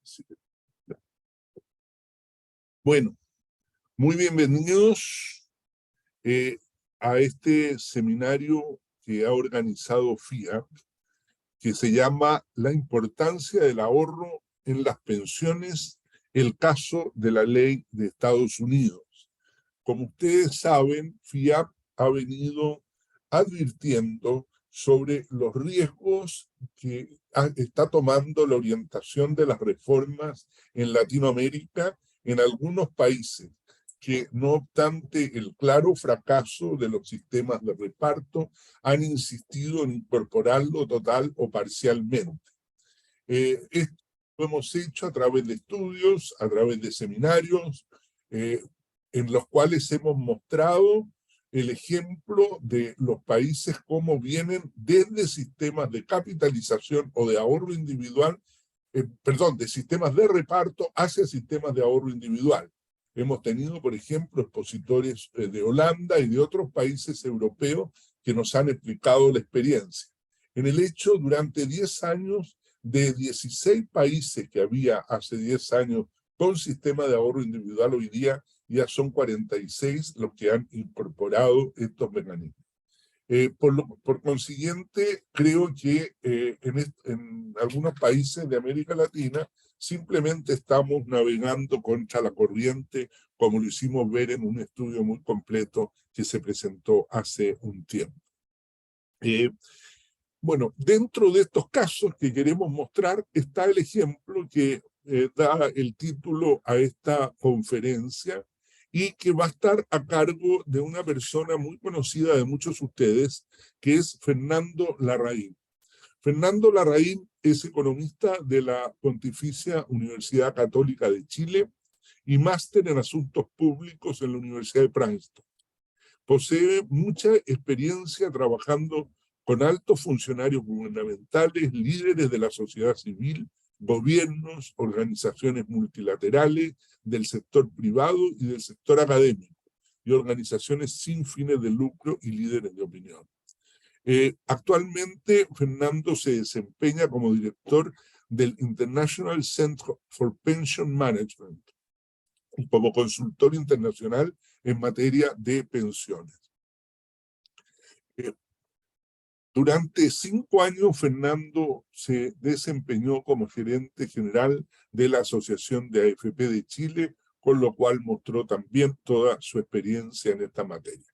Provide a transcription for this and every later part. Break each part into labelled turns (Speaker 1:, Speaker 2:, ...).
Speaker 1: Sí. Bueno, muy bienvenidos a este seminario que ha organizado FIAP, que se llama La importancia del ahorro en las pensiones, el caso de la ley de Estados Unidos. Como ustedes saben, FIAP ha venido advirtiendo sobre los riesgos que está tomando la orientación de las reformas en Latinoamérica en algunos países que, no obstante el claro fracaso de los sistemas de reparto, han insistido en incorporarlo total o parcialmente. Esto lo hemos hecho a través de estudios, a través de seminarios, en los cuales hemos mostrado el ejemplo de los países cómo vienen desde sistemas de capitalización o de ahorro individual, de sistemas de reparto hacia sistemas de ahorro individual. Hemos tenido, por ejemplo, expositores de Holanda y de otros países europeos que nos han explicado la experiencia. En el hecho, durante 10 años, de 16 países que había hace 10 años con sistema de ahorro individual, hoy día ya son 46 los que han incorporado estos mecanismos. Por consiguiente, creo que en algunos países de América Latina simplemente estamos navegando contra la corriente, como lo hicimos ver en un estudio muy completo que se presentó hace un tiempo. Bueno, dentro de estos casos que queremos mostrar está el ejemplo que da el título a esta conferencia y que va a estar a cargo de una persona muy conocida de muchos de ustedes, que es Fernando Larraín. Fernando Larraín es economista de la Pontificia Universidad Católica de Chile y máster en Asuntos Públicos en la Universidad de Princeton. Posee mucha experiencia trabajando con altos funcionarios gubernamentales, líderes de la sociedad civil, gobiernos, organizaciones multilaterales, del sector privado y del sector académico, y organizaciones sin fines de lucro y líderes de opinión. Actualmente, Fernando se desempeña como director del International Center for Pension Management y como consultor internacional en materia de pensiones. Durante 5 años, Fernando se desempeñó como gerente general de la Asociación de AFP de Chile, con lo cual mostró también toda su experiencia en esta materia.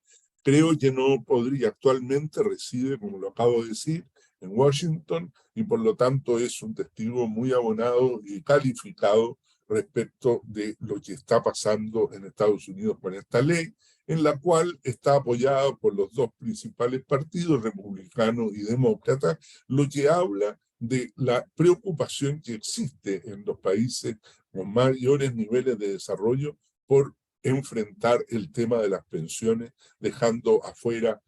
Speaker 1: Creo que no podría, actualmente reside, como lo acabo de decir, en Washington, y por lo tanto es un testigo muy abonado y calificado respecto de lo que está pasando en Estados Unidos con esta ley, en la cual está apoyada por los dos principales partidos, republicano y demócrata, lo que habla de la preocupación que existe en los países con mayores niveles de desarrollo por enfrentar el tema de las pensiones, dejando afuera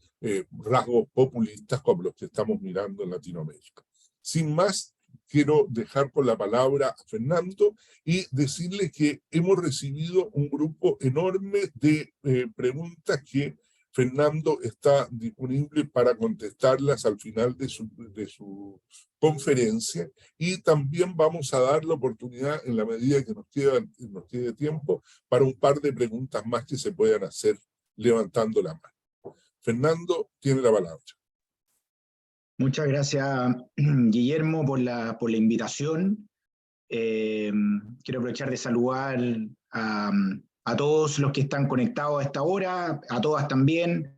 Speaker 1: rasgos populistas como los que estamos mirando en Latinoamérica. Sin más, quiero dejar con la palabra a Fernando y decirle que hemos recibido un grupo enorme de preguntas que Fernando está disponible para contestarlas al final de su conferencia, y también vamos a dar la oportunidad, en la medida que nos quede tiempo, para un par de preguntas más que se puedan hacer levantando la mano. Fernando, tiene la palabra.
Speaker 2: Muchas gracias, Guillermo, por la invitación. Quiero aprovechar de saludar a todos los que están conectados a esta hora, a todas también.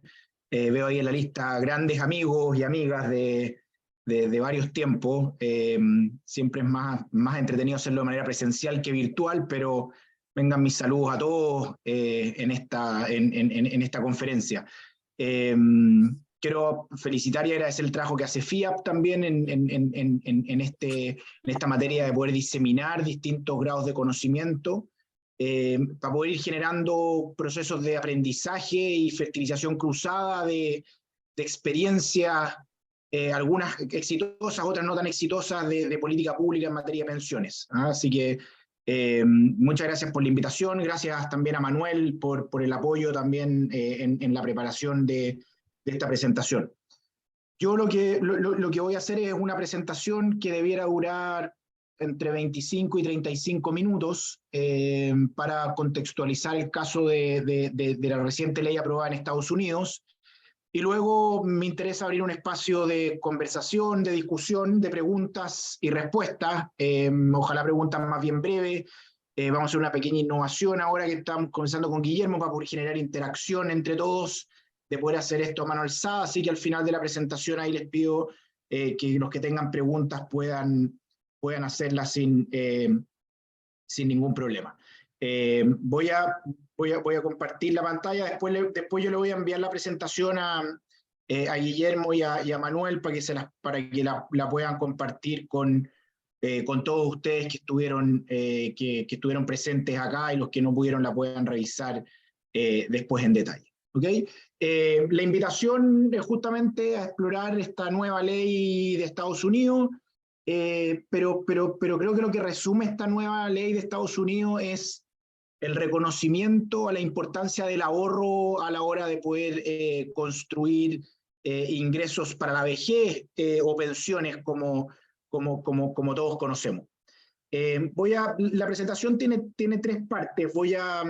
Speaker 2: Veo ahí en la lista grandes amigos y amigas de varios tiempos. Siempre es más entretenido hacerlo de manera presencial que virtual, pero vengan mis saludos a todos en esta conferencia. Quiero felicitar y agradecer el trabajo que hace FIAP también en esta materia de poder diseminar distintos grados de conocimiento para poder ir generando procesos de aprendizaje y fertilización cruzada de experiencias, algunas exitosas, otras no tan exitosas, de política pública en materia de pensiones. Así que muchas gracias por la invitación, gracias también a Manuel por el apoyo también en la preparación de esta presentación. Yo lo que voy a hacer es una presentación que debiera durar entre 25 y 35 minutos para contextualizar el caso de la reciente ley aprobada en Estados Unidos. Y luego me interesa abrir un espacio de conversación, de discusión, de preguntas y respuestas. Ojalá preguntas más bien breves. Vamos a hacer una pequeña innovación ahora que estamos comenzando con Guillermo para poder generar interacción entre todos, de poder hacer esto a mano alzada. Así que al final de la presentación ahí les pido que los que tengan preguntas puedan hacerlas sin ningún problema. Voy a compartir la pantalla, después yo le voy a enviar la presentación a Guillermo y a Manuel para que la puedan compartir con todos ustedes que estuvieron presentes acá, y los que no pudieron la puedan revisar después en detalle. ¿Okay? La invitación es justamente a explorar esta nueva ley de Estados Unidos, pero creo que lo que resume esta nueva ley de Estados Unidos es el reconocimiento a la importancia del ahorro a la hora de poder construir ingresos para la vejez o pensiones como todos conocemos. La presentación tiene tres partes. Voy a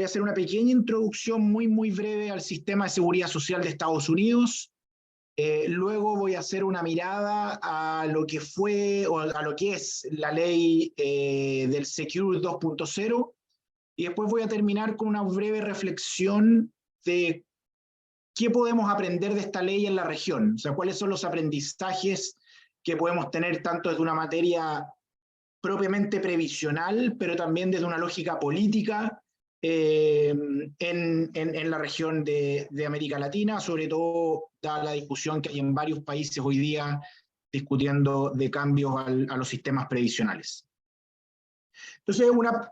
Speaker 2: hacer una pequeña introducción muy breve al sistema de seguridad social de Estados Unidos. Luego voy a hacer una mirada a lo que fue o a lo que es la ley del Secure 2.0, y después voy a terminar con una breve reflexión de qué podemos aprender de esta ley en la región, o sea, cuáles son los aprendizajes que podemos tener tanto desde una materia propiamente previsional, pero también desde una lógica política en la región de América Latina, sobre todo dada la discusión que hay en varios países hoy día discutiendo de cambios a los sistemas previsionales. Entonces,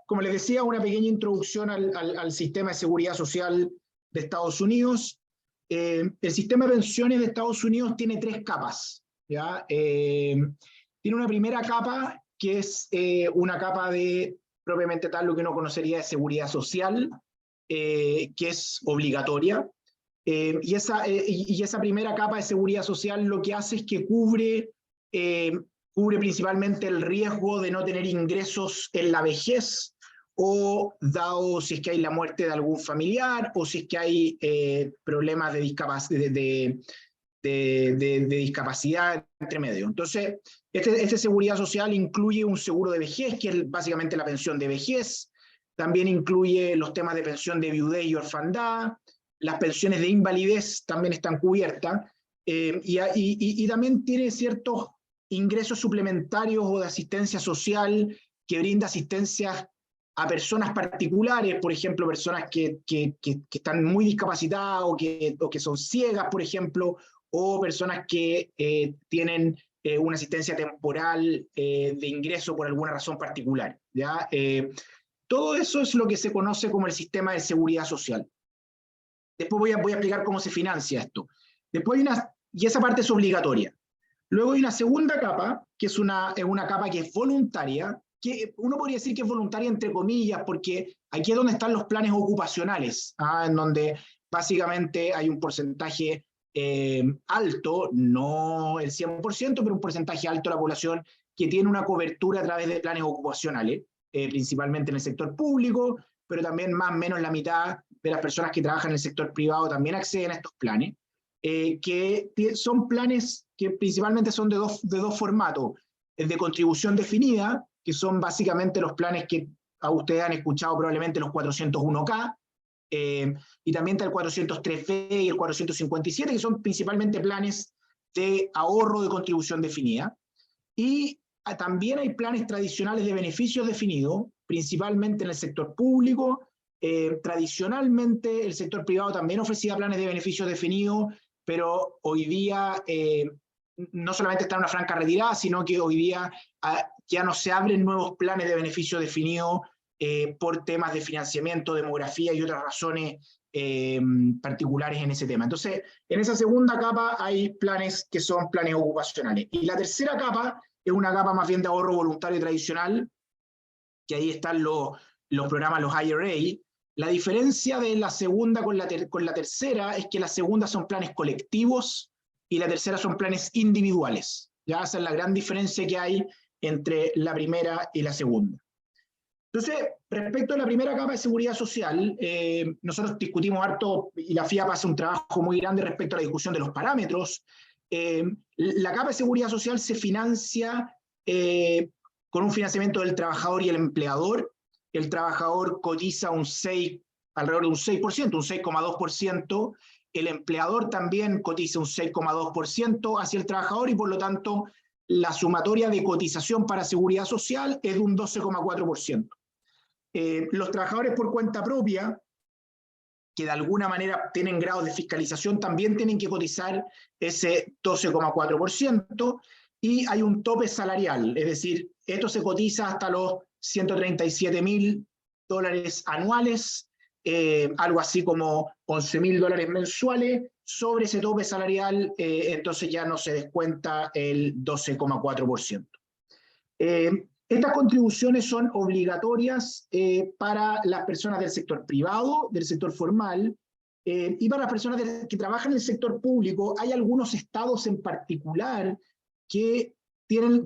Speaker 2: como les decía, una pequeña introducción al sistema de seguridad social de Estados Unidos. El sistema de pensiones de Estados Unidos tiene tres capas, ¿ya? Tiene una primera capa que es una capa de propiamente tal lo que uno conocería de seguridad social, que es obligatoria. Y esa primera capa de seguridad social lo que hace es que cubre principalmente el riesgo de no tener ingresos en la vejez, o dado si es que hay la muerte de algún familiar, o si es que hay problemas de discapacidad entre medio. Entonces, esta seguridad social incluye un seguro de vejez, que es básicamente la pensión de vejez. También incluye los temas de pensión de viudez y orfandad. Las pensiones de invalidez también están cubiertas. Y también tiene ciertos ingresos suplementarios o de asistencia social que brinda asistencia a personas particulares, por ejemplo, personas que están muy discapacitadas o que son ciegas, por ejemplo, o personas que tienen una asistencia temporal de ingreso por alguna razón particular, ¿ya? Todo eso es lo que se conoce como el sistema de seguridad social. Después voy a explicar cómo se financia esto. Después y esa parte es obligatoria. Luego hay una segunda capa, que es una capa que es voluntaria, que uno podría decir que es voluntaria entre comillas, porque aquí es donde están los planes ocupacionales, en donde básicamente hay un porcentaje alto, no el 100%, pero un porcentaje alto de la población que tiene una cobertura a través de planes ocupacionales, principalmente en el sector público, pero también más o menos la mitad de las personas que trabajan en el sector privado también acceden a estos planes, que son planes que principalmente son de dos formatos: el de contribución definida, que son básicamente los planes que a ustedes han escuchado probablemente, los 401K, y también está el 403B y el 457, que son principalmente planes de ahorro de contribución definida. Y también hay planes tradicionales de beneficios definidos, principalmente en el sector público. Tradicionalmente el sector privado también ofrecía planes de beneficios definidos, pero hoy día no solamente está en una franca retirada, sino que hoy día ya no se abren nuevos planes de beneficio definido por temas de financiamiento, demografía y otras razones particulares en ese tema. Entonces, en esa segunda capa hay planes que son planes ocupacionales. Y la tercera capa es una capa más bien de ahorro voluntario tradicional, que ahí están los programas, los IRA. La diferencia de la segunda con la tercera es que la segunda son planes colectivos y la tercera son planes individuales. Ya esa es la gran diferencia que hay entre la primera y la segunda. Entonces, respecto a la primera capa de seguridad social, nosotros discutimos harto, y la FIAP hace un trabajo muy grande respecto a la discusión de los parámetros. La capa de seguridad social se financia con un financiamiento del trabajador y el empleador. El trabajador cotiza alrededor de un 6%, un 6,2%. El empleador también cotiza un 6,2% hacia el trabajador y por lo tanto la sumatoria de cotización para seguridad social es de un 12,4%. Los trabajadores por cuenta propia, que de alguna manera tienen grados de fiscalización, también tienen que cotizar ese 12,4%, y hay un tope salarial, es decir, esto se cotiza hasta los $137.000 anuales, algo así como $11.000 mensuales. Sobre ese tope salarial, entonces ya no se descuenta el 12,4%. Estas contribuciones son obligatorias para las personas del sector privado, del sector formal, y para las personas que trabajan en el sector público. Hay algunos estados en particular que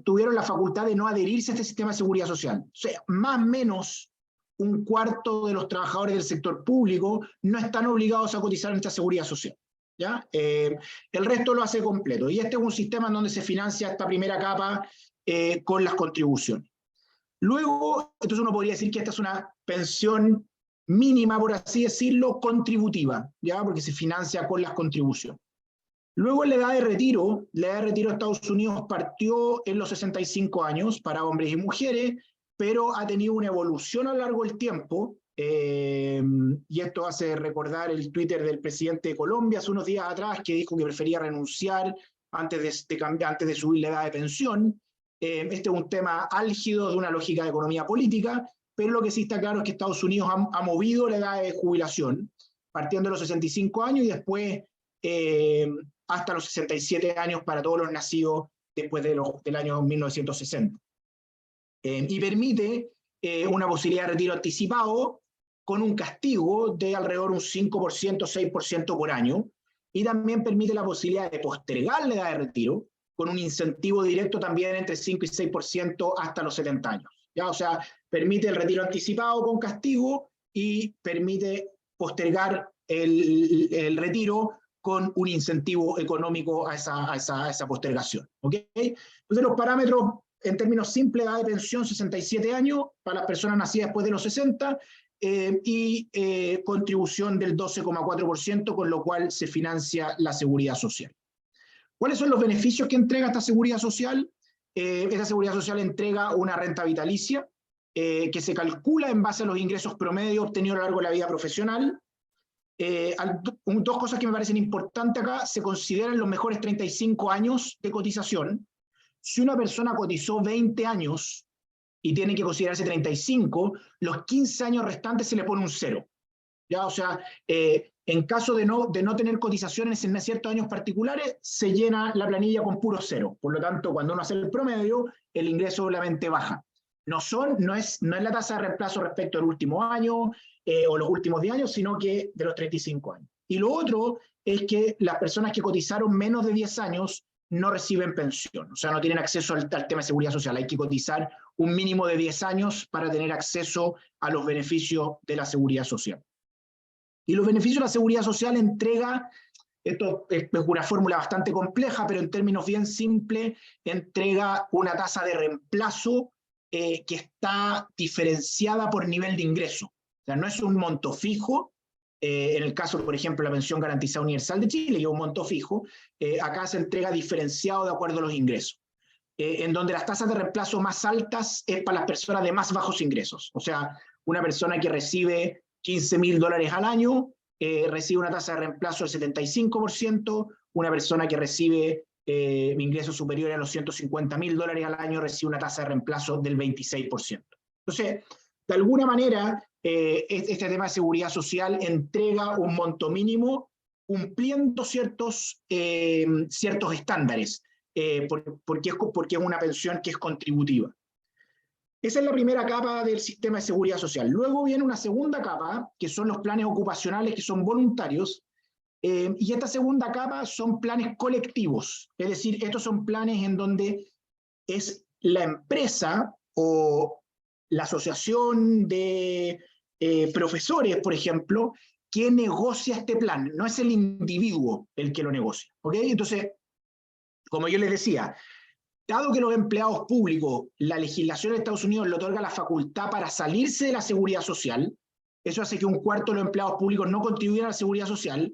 Speaker 2: tuvieron la facultad de no adherirse a este sistema de seguridad social. O sea, más o menos un cuarto de los trabajadores del sector público no están obligados a cotizar en esta seguridad social, ¿ya? El resto lo hace completo. Y este es un sistema en donde se financia esta primera capa con las contribuciones. Luego, entonces uno podría decir que esta es una pensión mínima, por así decirlo, contributiva, ¿ya? Porque se financia con las contribuciones. Luego la edad de retiro de Estados Unidos partió en los 65 años para hombres y mujeres, pero ha tenido una evolución a lo largo del tiempo, y esto hace recordar el Twitter del presidente de Colombia hace unos días atrás, que dijo que prefería renunciar antes de subir la edad de pensión. Este es un tema álgido de una lógica de economía política, pero lo que sí está claro es que Estados Unidos ha movido la edad de jubilación, partiendo de los 65 años y después hasta los 67 años para todos los nacidos después del año 1960. Y permite una posibilidad de retiro anticipado con un castigo de alrededor un 5%, 6% por año, y también permite la posibilidad de postergar la edad de retiro con un incentivo directo también entre 5 y 6% hasta los 70 años. ¿Ya? O sea, permite el retiro anticipado con castigo y permite postergar el retiro con un incentivo económico a esa postergación. ¿Okay? Entonces los parámetros, en términos simples, edad de pensión 67 años para las personas nacidas después de los 60, y contribución del 12,4%, con lo cual se financia la seguridad social. ¿Cuáles son los beneficios que entrega esta seguridad social? Esta seguridad social entrega una renta vitalicia que se calcula en base a los ingresos promedio obtenidos a lo largo de la vida profesional. Dos cosas que me parecen importantes acá: se consideran los mejores 35 años de cotización. Si una persona cotizó 20 años y tiene que considerarse 35, los 15 años restantes se le pone un 0. ¿Ya? O sea, en caso de no tener cotizaciones en ciertos años particulares, se llena la planilla con puro 0. Por lo tanto, cuando uno hace el promedio, el ingreso obviamente baja. No es la tasa de reemplazo respecto al último año o los últimos 10 años, sino que de los 35 años. Y lo otro es que las personas que cotizaron menos de 10 años no reciben pensión, o sea, no tienen acceso al tema de seguridad social. Hay que cotizar un mínimo de 10 años para tener acceso a los beneficios de la seguridad social. Y los beneficios de la seguridad social entrega, esto es una fórmula bastante compleja, pero en términos bien simples, entrega una tasa de reemplazo que está diferenciada por nivel de ingreso. O sea, no es un monto fijo. En el caso, por ejemplo, la pensión garantizada universal de Chile, que es un monto fijo, acá se entrega diferenciado de acuerdo a los ingresos, en donde las tasas de reemplazo más altas es para las personas de más bajos ingresos. O sea, una persona que recibe $15.000 al año recibe una tasa de reemplazo del 75%, una persona que recibe ingresos superiores a los $150.000 al año recibe una tasa de reemplazo del 26%. Entonces, de alguna manera, este tema de seguridad social entrega un monto mínimo cumpliendo ciertos estándares, porque es una pensión que es contributiva. Esa es la primera capa del sistema de seguridad social. Luego viene una segunda capa, que son los planes ocupacionales, que son voluntarios, y esta segunda capa son planes colectivos, es decir, estos son planes en donde es la empresa o la asociación de profesores, por ejemplo, que negocia este plan, no es el individuo el que lo negocia, ¿ok? Entonces, como yo les decía, dado que los empleados públicos, la legislación de Estados Unidos le otorga la facultad para salirse de la seguridad social, eso hace que un cuarto de los empleados públicos no contribuyan a la seguridad social,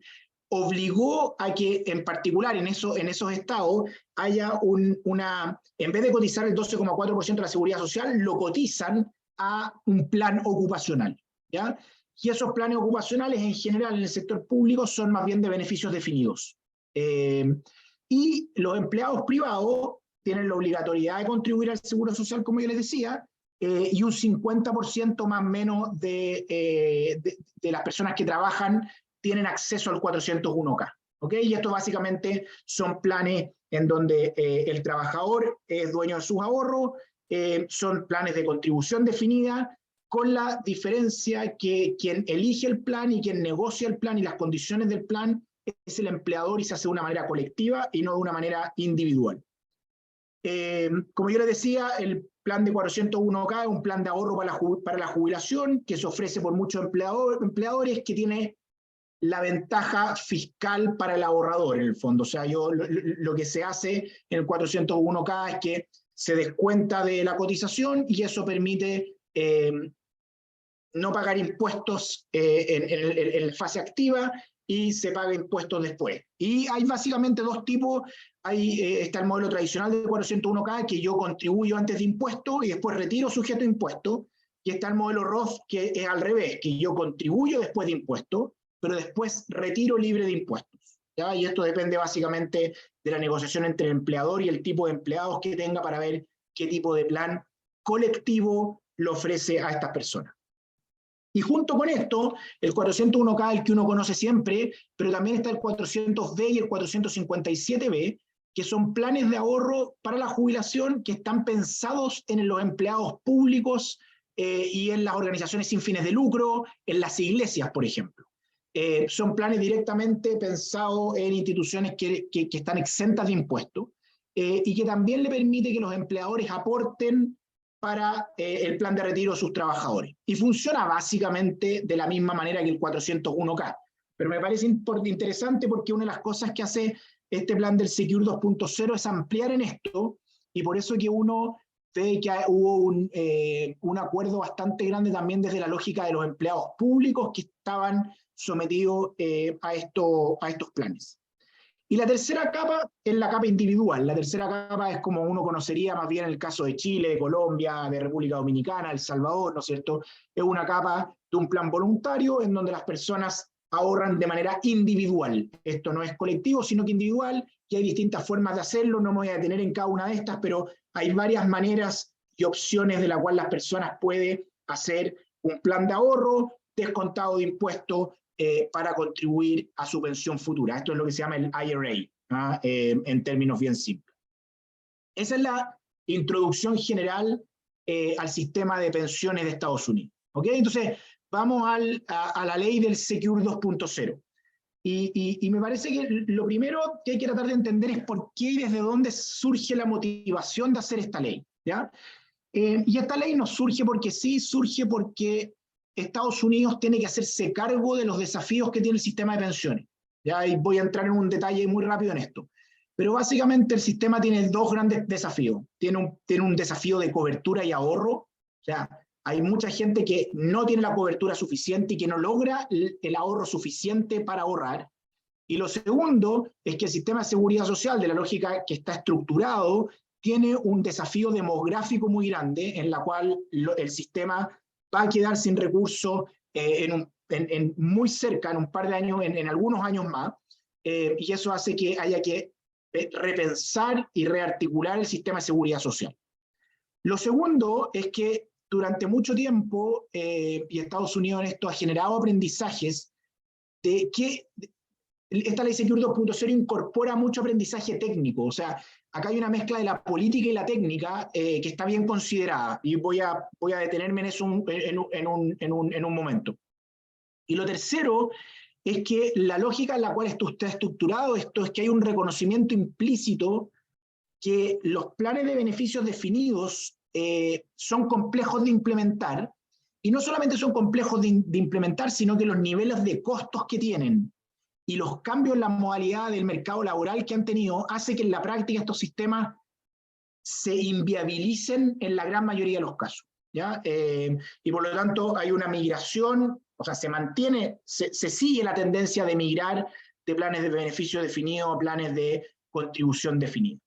Speaker 2: obligó a que, en particular en esos estados, haya en vez de cotizar el 12,4% de la seguridad social, lo cotizan a un plan ocupacional, ¿ya? Y esos planes ocupacionales, en general, en el sector público, son más bien de beneficios definidos. Y los empleados privados tienen la obligatoriedad de contribuir al seguro social, como yo les decía, y un 50% más o menos de las personas que trabajan tienen acceso al 401k. ¿Okay? Y esto básicamente son planes en donde el trabajador es dueño de sus ahorros, son planes de contribución definida, con la diferencia que quien elige el plan y quien negocia el plan y las condiciones del plan es el empleador y se hace de una manera colectiva y no de una manera individual. Como yo les decía, el plan de 401k es un plan de ahorro para la jubilación que se ofrece por muchos empleadores, que tiene la ventaja fiscal para el ahorrador, en el fondo. O sea, lo que se hace en el 401k es que se descuenta de la cotización y eso permite no pagar impuestos en fase activa y se paga impuestos después. Y hay básicamente dos tipos. Está el modelo tradicional del 401k, que yo contribuyo antes de impuestos y después retiro sujeto a impuestos, y está el modelo Roth, que es al revés, que yo contribuyo después de impuestos, pero después retiro libre de impuestos, ¿ya? Y esto depende básicamente de la negociación entre el empleador y el tipo de empleados que tenga para ver qué tipo de plan colectivo lo ofrece a estas personas. Y junto con esto, el 401k, el que uno conoce siempre, pero también está el 400B y el 457B, que son planes de ahorro para la jubilación que están pensados en los empleados públicos y en las organizaciones sin fines de lucro, en las iglesias, por ejemplo. Son planes directamente pensados en instituciones que están exentas de impuestos y que también le permite que los empleadores aporten para el plan de retiro de sus trabajadores. Y funciona básicamente de la misma manera que el 401k. Pero me parece interesante porque una de las cosas que hace este plan del Secure 2.0 es ampliar en esto, y por eso que uno ve que hubo un acuerdo bastante grande también desde la lógica de los empleados públicos que estaban sometidos a estos planes. Y la tercera capa es la capa individual. La tercera capa es como uno conocería más bien en el caso de Chile, de Colombia, de República Dominicana, El Salvador, ¿no es cierto? Es una capa de un plan voluntario en donde las personas ahorran de manera individual. Esto no es colectivo, sino que individual, y hay distintas formas de hacerlo. No me voy a detener en cada una de estas, pero hay varias maneras y opciones de las cuales las personas pueden hacer un plan de ahorro descontado de impuestos para contribuir a su pensión futura. Esto es lo que se llama el IRA, en términos bien simples. Esa es la introducción general al sistema de pensiones de Estados Unidos. ¿Okay? Entonces, vamos a la ley del Secure 2.0. Y me parece que lo primero que hay que tratar de entender es por qué y desde dónde surge la motivación de hacer esta ley, ¿ya? Y esta ley no surge porque sí, surge porque Estados Unidos tiene que hacerse cargo de los desafíos que tiene el sistema de pensiones. Ya, y voy a entrar en un detalle muy rápido en esto. Pero básicamente el sistema tiene dos grandes desafíos. Tiene un desafío de cobertura y ahorro. O sea, hay mucha gente que no tiene la cobertura suficiente y que no logra el ahorro suficiente para ahorrar. Y lo segundo es que el sistema de seguridad social, de la lógica que está estructurado, tiene un desafío demográfico muy grande, en la cual el sistema va a quedar sin recursos muy cerca, en un par de años, en algunos años más, y eso hace que haya que repensar y rearticular el sistema de seguridad social. Lo segundo es que durante mucho tiempo, y Estados Unidos en esto ha generado aprendizajes de que esta ley Secure 2.0 incorpora mucho aprendizaje técnico. O sea, acá hay una mezcla de la política y la técnica que está bien considerada, y voy a detenerme en eso en un momento. Y lo tercero es que la lógica en la cual esto está estructurado, esto es que hay un reconocimiento implícito que los planes de beneficios definidos son complejos de implementar, y no solamente son complejos de implementar, sino que los niveles de costos que tienen y los cambios en la modalidad del mercado laboral que han tenido hace que en la práctica estos sistemas se inviabilicen en la gran mayoría de los casos, ¿ya? Y por lo tanto hay una migración, o sea, se sigue la tendencia de migrar de planes de beneficio definido a planes de contribución definida.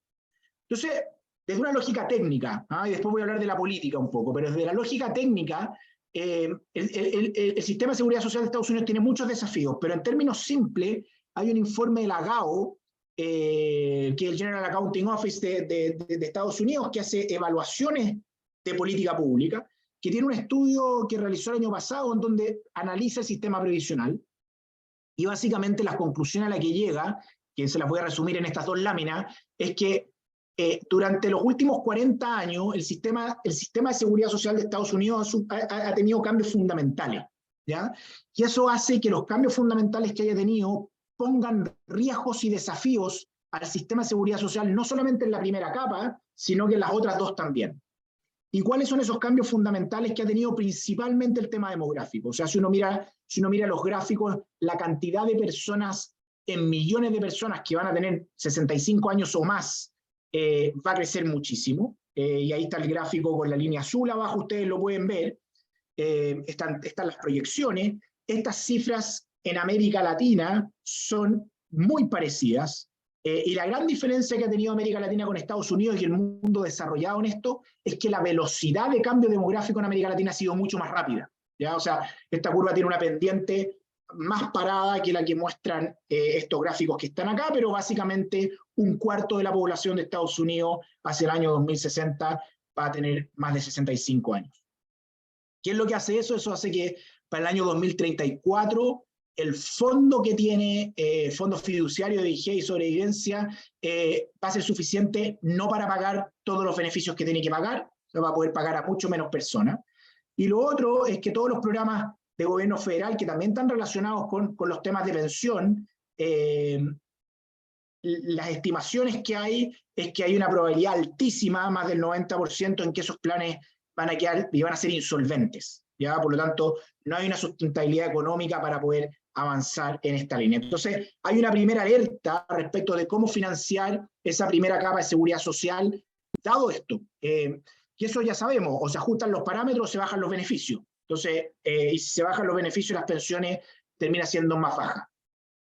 Speaker 2: Entonces, desde una lógica técnica, y después voy a hablar de la política un poco, pero desde la lógica técnica, el sistema de seguridad social de Estados Unidos tiene muchos desafíos, pero en términos simples, hay un informe de la GAO, que es el General Accounting Office de Estados Unidos, que hace evaluaciones de política pública, que tiene un estudio que realizó el año pasado en donde analiza el sistema previsional, y básicamente las conclusiones a las que llega, que se las voy a resumir en estas dos láminas, es que durante los últimos 40 años el sistema de seguridad social de Estados Unidos ha tenido cambios fundamentales, ¿ya? Y eso hace que los cambios fundamentales que haya tenido pongan riesgos y desafíos al sistema de seguridad social, no solamente en la primera capa, sino que en las otras dos también. ¿Y cuáles son esos cambios fundamentales que ha tenido principalmente el tema demográfico? O sea, si uno mira los gráficos, la cantidad de personas, en millones de personas que van a tener 65 años o más, va a crecer muchísimo. Y ahí está el gráfico con la línea azul abajo, ustedes lo pueden ver. Están las proyecciones. Estas cifras en América Latina son muy parecidas. Y la gran diferencia que ha tenido América Latina con Estados Unidos y el mundo desarrollado en esto es que la velocidad de cambio demográfico en América Latina ha sido mucho más rápida, ¿ya? O sea, esta curva tiene una pendiente más parada que la que muestran estos gráficos que están acá, pero básicamente un cuarto de la población de Estados Unidos hacia el año 2060 va a tener más de 65 años. ¿Qué es lo que hace eso? Eso hace que para el año 2034 el fondo que tiene, fondo fiduciario de higiene y sobrevivencia, va a ser suficiente no para pagar todos los beneficios que tiene que pagar, se va a poder pagar a mucho menos personas. Y lo otro es que todos los programas de gobierno federal que también están relacionados con los temas de pensión, las estimaciones que hay es que hay una probabilidad altísima, más del 90%, en que esos planes van a quedar y van a ser insolventes, ¿ya? Por lo tanto, no hay una sustentabilidad económica para poder avanzar en esta línea. Entonces, hay una primera alerta respecto de cómo financiar esa primera capa de seguridad social, dado esto. Y eso ya sabemos, o se ajustan los parámetros o se bajan los beneficios. Entonces, y si se bajan los beneficios, las pensiones terminan siendo más bajas.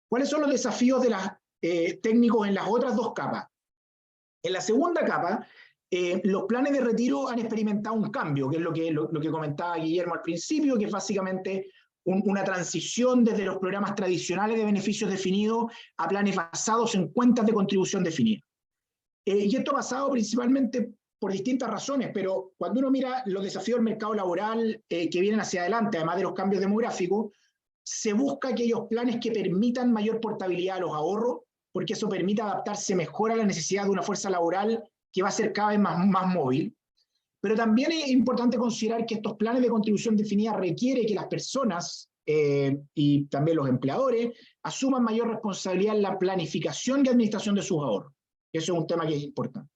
Speaker 2: ¿Cuáles son los desafíos de las técnicos en las otras dos capas? En la segunda capa, los planes de retiro han experimentado un cambio, que es lo que comentaba Guillermo al principio, que es básicamente una transición desde los programas tradicionales de beneficios definidos a planes basados en cuentas de contribución definida. Y esto ha pasado principalmente por distintas razones, pero cuando uno mira los desafíos del mercado laboral que vienen hacia adelante, además de los cambios demográficos, se busca aquellos planes que permitan mayor portabilidad a los ahorros, porque eso permite adaptarse mejor a la necesidad de una fuerza laboral que va a ser cada vez más móvil. Pero también es importante considerar que estos planes de contribución definida requieren que las personas y también los empleadores asuman mayor responsabilidad en la planificación y administración de sus ahorros. Eso es un tema que es importante.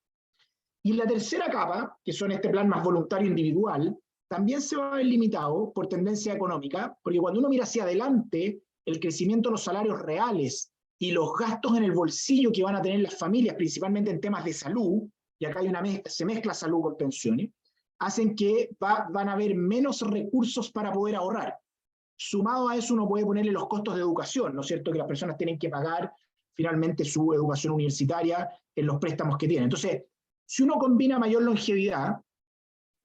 Speaker 2: Y la tercera capa, que son este plan más voluntario individual, también se va a ver limitado por tendencia económica, porque cuando uno mira hacia adelante, el crecimiento de los salarios reales y los gastos en el bolsillo que van a tener las familias, principalmente en temas de salud, y acá se mezcla salud con pensiones, hacen que van a haber menos recursos para poder ahorrar. Sumado a eso, uno puede ponerle los costos de educación, ¿no es cierto? Que las personas tienen que pagar finalmente su educación universitaria en los préstamos que tienen. Entonces, si uno combina mayor longevidad,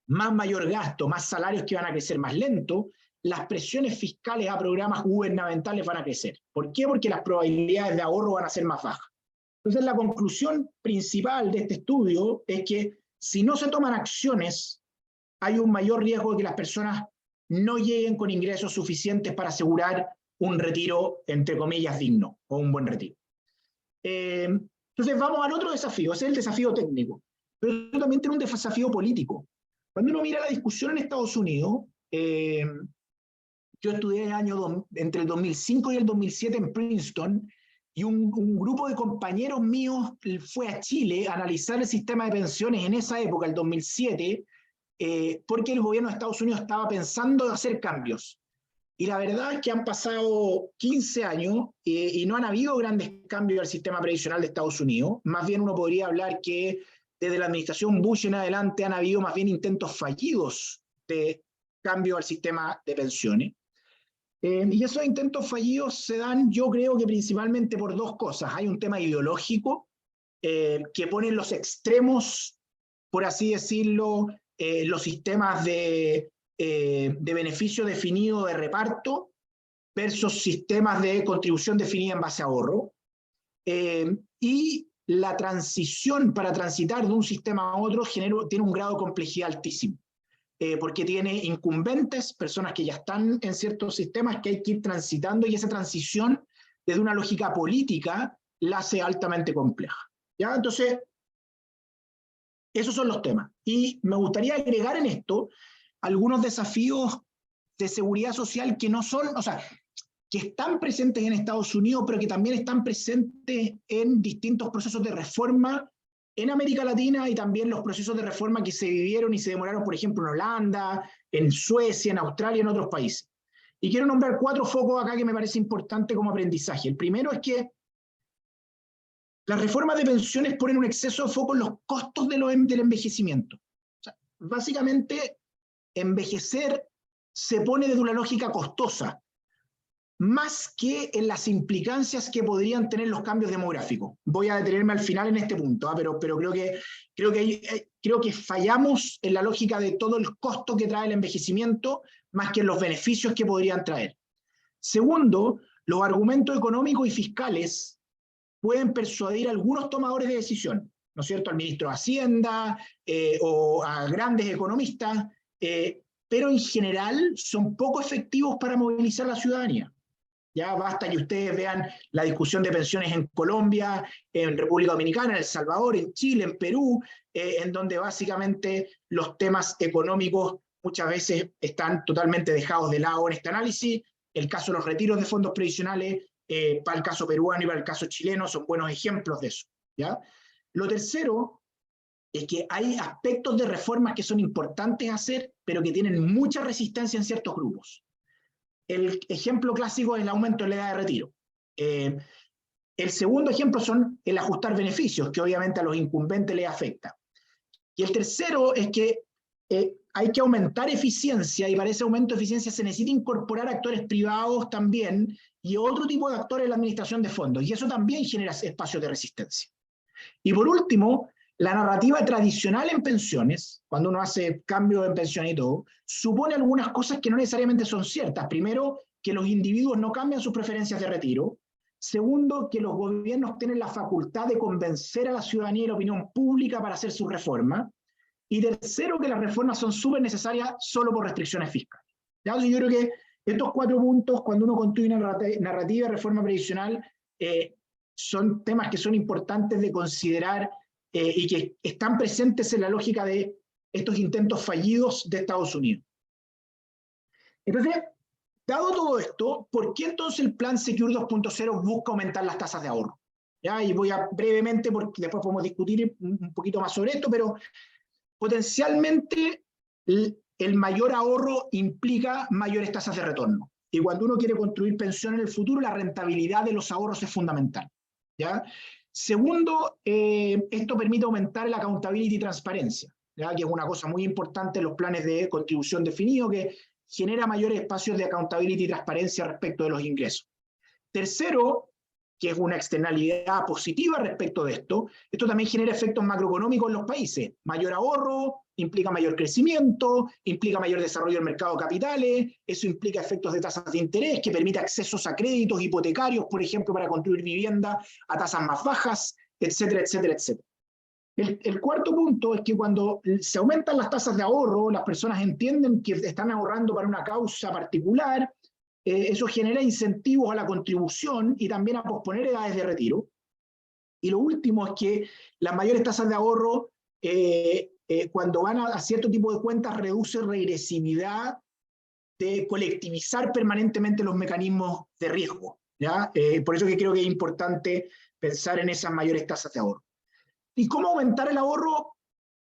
Speaker 2: más mayor gasto, más salarios que van a crecer más lento, las presiones fiscales a programas gubernamentales van a crecer. ¿Por qué? Porque las probabilidades de ahorro van a ser más bajas. Entonces, la conclusión principal de este estudio es que si no se toman acciones, hay un mayor riesgo de que las personas no lleguen con ingresos suficientes para asegurar un retiro, entre comillas, digno, o un buen retiro. Entonces, vamos al otro desafío, ese es el desafío técnico. Pero también tiene un desafío político. Cuando uno mira la discusión en Estados Unidos, yo estudié entre el 2005 y el 2007 en Princeton, y un grupo de compañeros míos fue a Chile a analizar el sistema de pensiones en esa época, el 2007, porque el gobierno de Estados Unidos estaba pensando en hacer cambios. Y la verdad es que han pasado 15 años y no han habido grandes cambios al sistema previsional de Estados Unidos. Más bien uno podría hablar que desde la administración Bush en adelante han habido más bien intentos fallidos de cambio al sistema de pensiones. Y esos intentos fallidos se dan, yo creo que principalmente por dos cosas. Hay un tema ideológico que pone en los extremos, por así decirlo, los sistemas de beneficio definido de reparto versus sistemas de contribución definida en base a ahorro. Y la transición para transitar de un sistema a otro tiene un grado de complejidad altísimo. Porque tiene incumbentes, personas que ya están en ciertos sistemas que hay que ir transitando, y esa transición desde una lógica política la hace altamente compleja. ¿Ya? Entonces, esos son los temas. Y me gustaría agregar en esto algunos desafíos de seguridad social que no son, o sea, que están presentes en Estados Unidos, pero que también están presentes en distintos procesos de reforma en América Latina, y también los procesos de reforma que se vivieron y se demoraron, por ejemplo, en Holanda, en Suecia, en Australia, en otros países. Y quiero nombrar 4 focos acá que me parece importante como aprendizaje. El primero es que las reformas de pensiones ponen un exceso de foco en los costos del envejecimiento. O sea, básicamente, envejecer se pone desde una lógica costosa, más que en las implicancias que podrían tener los cambios demográficos. Voy a detenerme al final en este punto, pero creo que fallamos en la lógica de todo el costo que trae el envejecimiento, más que en los beneficios que podrían traer. Segundo, los argumentos económicos y fiscales pueden persuadir a algunos tomadores de decisión, ¿no es cierto?, al ministro de Hacienda o a grandes economistas, pero en general son poco efectivos para movilizar a la ciudadanía. Ya basta que ustedes vean la discusión de pensiones en Colombia, en República Dominicana, en El Salvador, en Chile, en Perú, en donde básicamente los temas económicos muchas veces están totalmente dejados de lado en este análisis. El caso de los retiros de fondos previsionales, para el caso peruano y para el caso chileno, son buenos ejemplos de eso. ¿Ya? Lo tercero es que hay aspectos de reformas que son importantes hacer, pero que tienen mucha resistencia en ciertos grupos. El ejemplo clásico es el aumento de la edad de retiro. El segundo ejemplo son el ajustar beneficios, que obviamente a los incumbentes les afecta. Y el tercero es que hay que aumentar eficiencia, y para ese aumento de eficiencia se necesita incorporar actores privados también y otro tipo de actores en la administración de fondos, y eso también genera espacios de resistencia. Y por último, la narrativa tradicional en pensiones, cuando uno hace cambio en pensión y todo, supone algunas cosas que no necesariamente son ciertas. Primero, que los individuos no cambian sus preferencias de retiro. Segundo, que los gobiernos tienen la facultad de convencer a la ciudadanía y la opinión pública para hacer sus reformas. Y tercero, que las reformas son súper necesarias solo por restricciones fiscales. ¿Ya? Yo creo que estos 4 puntos, cuando uno construye una narrativa de reforma previsional, son temas que son importantes de considerar y que están presentes en la lógica de estos intentos fallidos de Estados Unidos. Entonces, dado todo esto, ¿por qué entonces el plan Secure 2.0 busca aumentar las tasas de ahorro? ¿Ya? Y voy a brevemente, porque después podemos discutir un poquito más sobre esto, pero potencialmente el mayor ahorro implica mayores tasas de retorno. Y cuando uno quiere construir pensión en el futuro, la rentabilidad de los ahorros es fundamental. ¿Ya? Segundo, esto permite aumentar la accountability y transparencia, ¿ya? Que es una cosa muy importante en los planes de contribución definido, que genera mayores espacios de accountability y transparencia respecto de los ingresos. Tercero, que es una externalidad positiva respecto de esto también genera efectos macroeconómicos en los países. Mayor ahorro implica mayor crecimiento, implica mayor desarrollo del mercado de capitales, eso implica efectos de tasas de interés que permite accesos a créditos hipotecarios, por ejemplo, para construir vivienda a tasas más bajas, etcétera, etcétera, etcétera. El cuarto punto es que cuando se aumentan las tasas de ahorro, las personas entienden que están ahorrando para una causa particular. Eso genera incentivos a la contribución y también a posponer edades de retiro. Y lo último es que las mayores tasas de ahorro, cuando van a cierto tipo de cuentas, reduce regresividad de colectivizar permanentemente los mecanismos de riesgo. ¿ya? Por eso que creo que es importante pensar en esas mayores tasas de ahorro. ¿Y cómo aumentar el ahorro?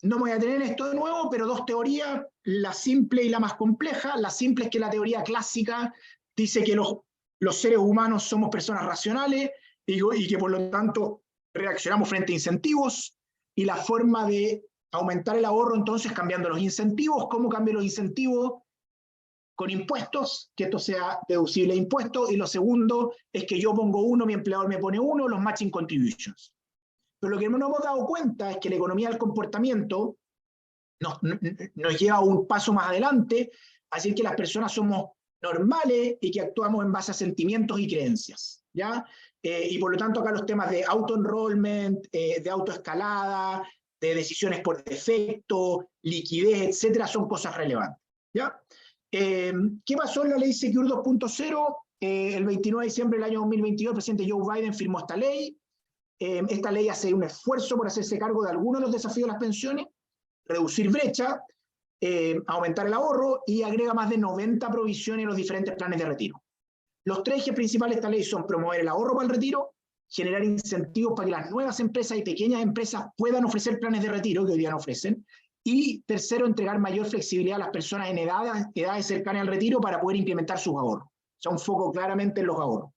Speaker 2: No me voy a tener esto de nuevo, pero dos teorías, la simple y la más compleja. La simple es que la teoría clásica dice que los seres humanos somos personas racionales y que por lo tanto reaccionamos frente a incentivos, y la forma de aumentar el ahorro entonces cambiando los incentivos. ¿Cómo cambio los incentivos? Con impuestos, que esto sea deducible de impuestos, y lo segundo es que yo pongo uno, mi empleador me pone uno, los matching contributions. Pero lo que no nos hemos dado cuenta es que la economía del comportamiento nos lleva un paso más adelante, así que las personas somos normales y que actuamos en base a sentimientos y creencias, ¿ya? Y por lo tanto acá los temas de auto-enrollment, de autoescalada, de decisiones por defecto, liquidez, etcétera, son cosas relevantes, ¿ya? ¿Qué pasó en la ley Secure 2.0? El 29 de diciembre del año 2022, el presidente Joe Biden firmó esta ley. Esta ley hace un esfuerzo por hacerse cargo de algunos de los desafíos de las pensiones, reducir brecha, aumentar el ahorro, y agrega más de 90 provisiones en los diferentes planes de retiro. Los tres ejes principales de esta ley son promover el ahorro para el retiro, generar incentivos para que las nuevas empresas y pequeñas empresas puedan ofrecer planes de retiro que hoy día no ofrecen, y tercero, entregar mayor flexibilidad a las personas en edades cercanas al retiro para poder implementar sus ahorros. O sea, un foco claramente en los ahorros.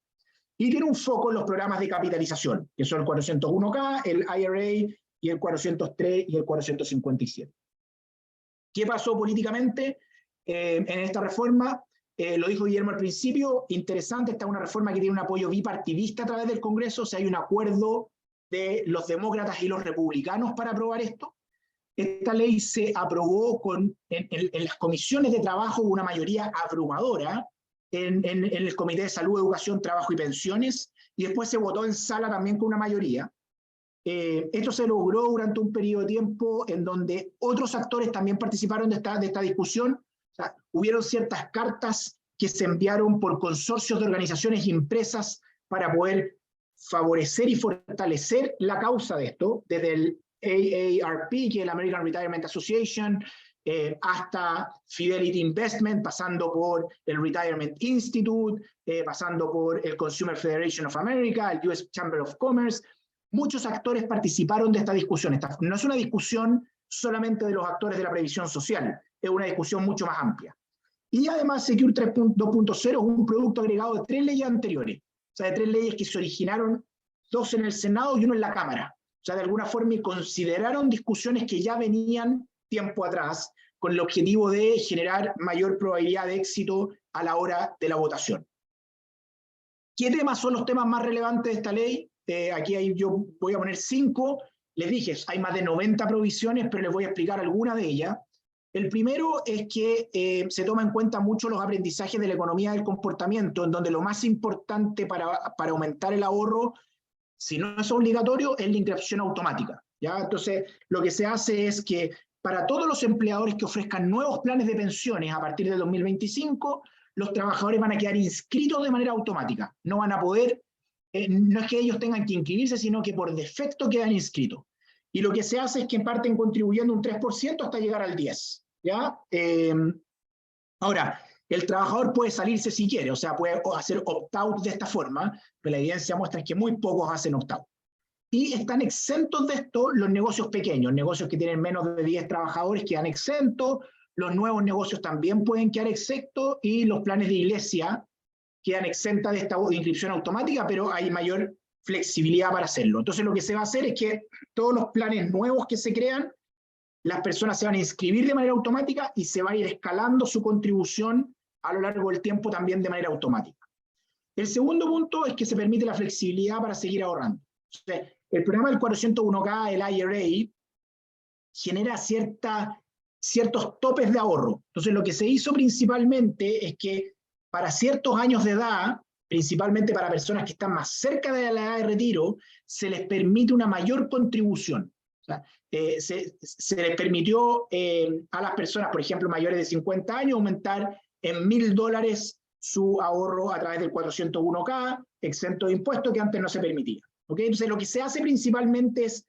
Speaker 2: Y tiene un foco en los programas de capitalización, que son el 401k, el IRA y el 403 y el 457. ¿Qué pasó políticamente en esta reforma? Lo dijo Guillermo al principio, interesante, esta es una reforma que tiene un apoyo bipartidista a través del Congreso, o sea, hay un acuerdo de los demócratas y los republicanos para aprobar esto. Esta ley se aprobó en las comisiones de trabajo una mayoría abrumadora, en el Comité de Salud, Educación, Trabajo y Pensiones, y después se votó en sala también con una mayoría. Esto se logró durante un periodo de tiempo en donde otros actores también participaron de esta discusión. O sea, hubieron ciertas cartas que se enviaron por consorcios de organizaciones y empresas para poder favorecer y fortalecer la causa de esto, desde el AARP, que es el American Retirement Association, hasta Fidelity Investment, pasando por el Retirement Institute, pasando por el Consumer Federation of America, el US Chamber of Commerce. Muchos actores participaron de esta discusión. Esta no es una discusión solamente de los actores de la previsión social, es una discusión mucho más amplia. Y además Secure 2.0 es un producto agregado de 3 leyes anteriores, o sea, de 3 leyes que se originaron, 2 en el Senado y 1 en la Cámara. O sea, de alguna forma consideraron discusiones que ya venían tiempo atrás, con el objetivo de generar mayor probabilidad de éxito a la hora de la votación. ¿Qué temas son los temas más relevantes de esta ley? Aquí yo voy a poner 5. Les dije, hay más de 90 provisiones, pero les voy a explicar algunas de ellas. El primero es que se toma en cuenta mucho los aprendizajes de la economía del comportamiento, en donde lo más importante para aumentar el ahorro, si no es obligatorio, es la inscripción automática, ¿ya? Entonces, lo que se hace es que para todos los empleadores que ofrezcan nuevos planes de pensiones a partir de 2025, los trabajadores van a quedar inscritos de manera automática. No van a poder, no es que ellos tengan que inscribirse, sino que por defecto quedan inscritos. Y lo que se hace es que parten contribuyendo un 3% hasta llegar al 10%, ¿ya? Ahora, el trabajador puede salirse si quiere, o sea, puede hacer opt-out de esta forma, pero la evidencia muestra que muy pocos hacen opt-out. Y están exentos de esto los negocios pequeños, negocios que tienen menos de 10 trabajadores quedan exentos, los nuevos negocios también pueden quedar exentos, y los planes de iglesia quedan exentas de esta inscripción automática, pero hay mayor flexibilidad para hacerlo. Entonces lo que se va a hacer es que todos los planes nuevos que se crean, las personas se van a inscribir de manera automática y se va a ir escalando su contribución a lo largo del tiempo también de manera automática. El segundo punto es que se permite la flexibilidad para seguir ahorrando. O sea, el programa del 401k, el IRA, genera ciertos topes de ahorro. Entonces lo que se hizo principalmente es que para ciertos años de edad, principalmente para personas que están más cerca de la edad de retiro, se les permite una mayor contribución. O sea, se les permitió a las personas, por ejemplo, mayores de 50 años, aumentar en $1.000 su ahorro a través del 401k, exento de impuestos, que antes no se permitía. ¿Okay? Entonces, lo que se hace principalmente es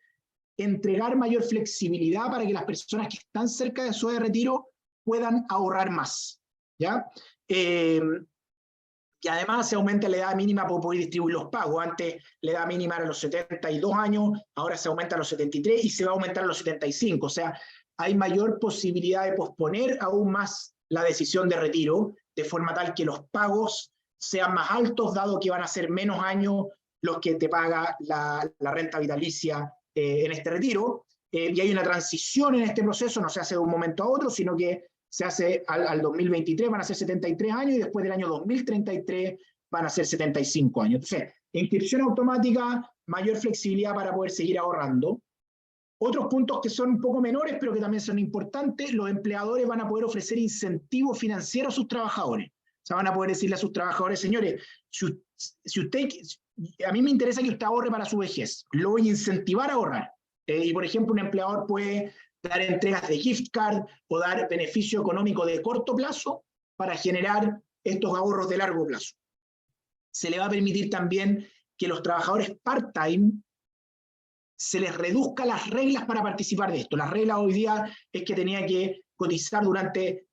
Speaker 2: entregar mayor flexibilidad para que las personas que están cerca de su edad de retiro puedan ahorrar más, ¿ya? Y además se aumenta la edad mínima para poder distribuir los pagos. Antes la edad mínima era los 72 años, ahora se aumenta a los 73 y se va a aumentar a los 75. O sea, hay mayor posibilidad de posponer aún más la decisión de retiro, de forma tal que los pagos sean más altos, dado que van a ser menos años los que te paga la renta vitalicia en este retiro. Y hay una transición en este proceso, no se hace de un momento a otro, sino que se hace al 2023, van a ser 73 años, y después del año 2033 van a ser 75 años. Entonces, inscripción automática, mayor flexibilidad para poder seguir ahorrando. Otros puntos que son un poco menores, pero que también son importantes: los empleadores van a poder ofrecer incentivos financieros a sus trabajadores. O sea, van a poder decirle a sus trabajadores: señores, si usted, a mí me interesa que usted ahorre para su vejez, lo voy a incentivar a ahorrar. Y por ejemplo, un empleador puede dar entregas de gift card o dar beneficio económico de corto plazo para generar estos ahorros de largo plazo. Se le va a permitir también que los trabajadores part-time se les reduzca las reglas para participar de esto. Las reglas hoy día es que tenía que cotizar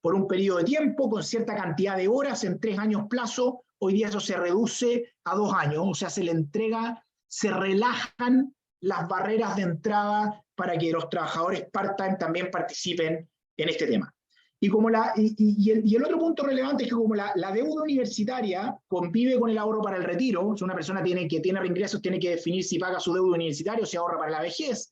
Speaker 2: por un periodo de tiempo, con cierta cantidad de horas, en 3 años plazo. Hoy día eso se reduce a 2 años, o sea, se le entrega, se relajan las barreras de entrada para que los trabajadores part-time también participen en este tema. Y el otro punto relevante es que como la deuda universitaria convive con el ahorro para el retiro, o sea, una persona que tiene ingresos tiene que definir si paga su deuda universitaria o si ahorra para la vejez.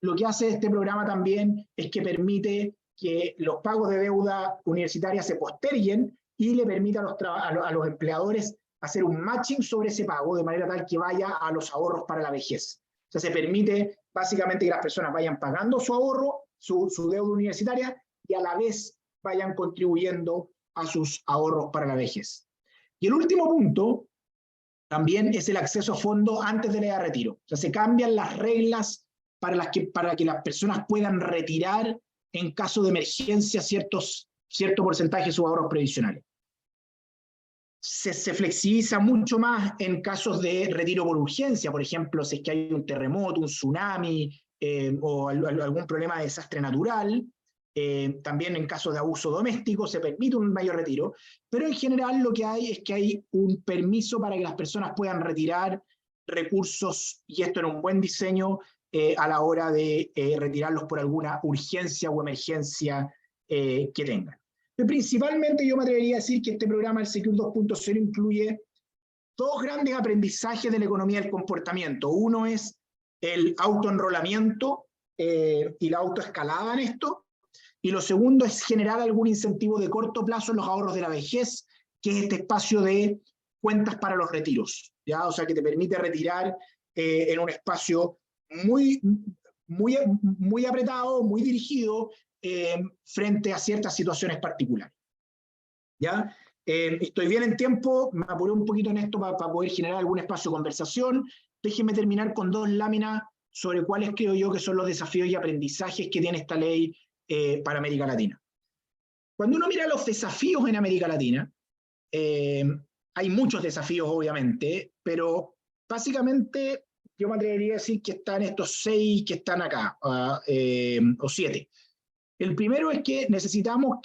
Speaker 2: Lo que hace este programa también es que permite que los pagos de deuda universitaria se posterguen y le permite a los empleadores hacer un matching sobre ese pago, de manera tal que vaya a los ahorros para la vejez. O sea, se permite básicamente que las personas vayan pagando su ahorro, su deuda universitaria, y a la vez vayan contribuyendo a sus ahorros para la vejez. Y el último punto también es el acceso a fondos antes de la edad de retiro. O sea, se cambian las reglas para que las personas puedan retirar en caso de emergencia cierto porcentaje de sus ahorros previsionales. Se flexibiliza mucho más en casos de retiro por urgencia, por ejemplo, si es que hay un terremoto, un tsunami o algún problema de desastre natural. También en casos de abuso doméstico se permite un mayor retiro, pero en general lo que hay es que hay un permiso para que las personas puedan retirar recursos, y esto era un buen diseño a la hora de retirarlos por alguna urgencia o emergencia que tengan. Pero principalmente yo me atrevería a decir que este programa, el Secure 2.0, incluye 2 grandes aprendizajes de la economía del comportamiento. Uno es el autoenrolamiento y la autoescalada en esto, y lo segundo es generar algún incentivo de corto plazo en los ahorros de la vejez, que es este espacio de cuentas para los retiros, ¿ya? O sea, que te permite retirar en un espacio muy apretado, muy dirigido, frente a ciertas situaciones particulares. ¿Ya? Estoy bien en tiempo, me apuré un poquito en esto para poder generar algún espacio de conversación. Déjenme terminar con 2 láminas sobre cuáles creo yo que son los desafíos y aprendizajes que tiene esta ley para América Latina. Cuando uno mira los desafíos en América Latina, hay muchos desafíos obviamente, pero básicamente yo me atrevería a decir que están estos 6 que están acá, o 7. El primero es que necesitamos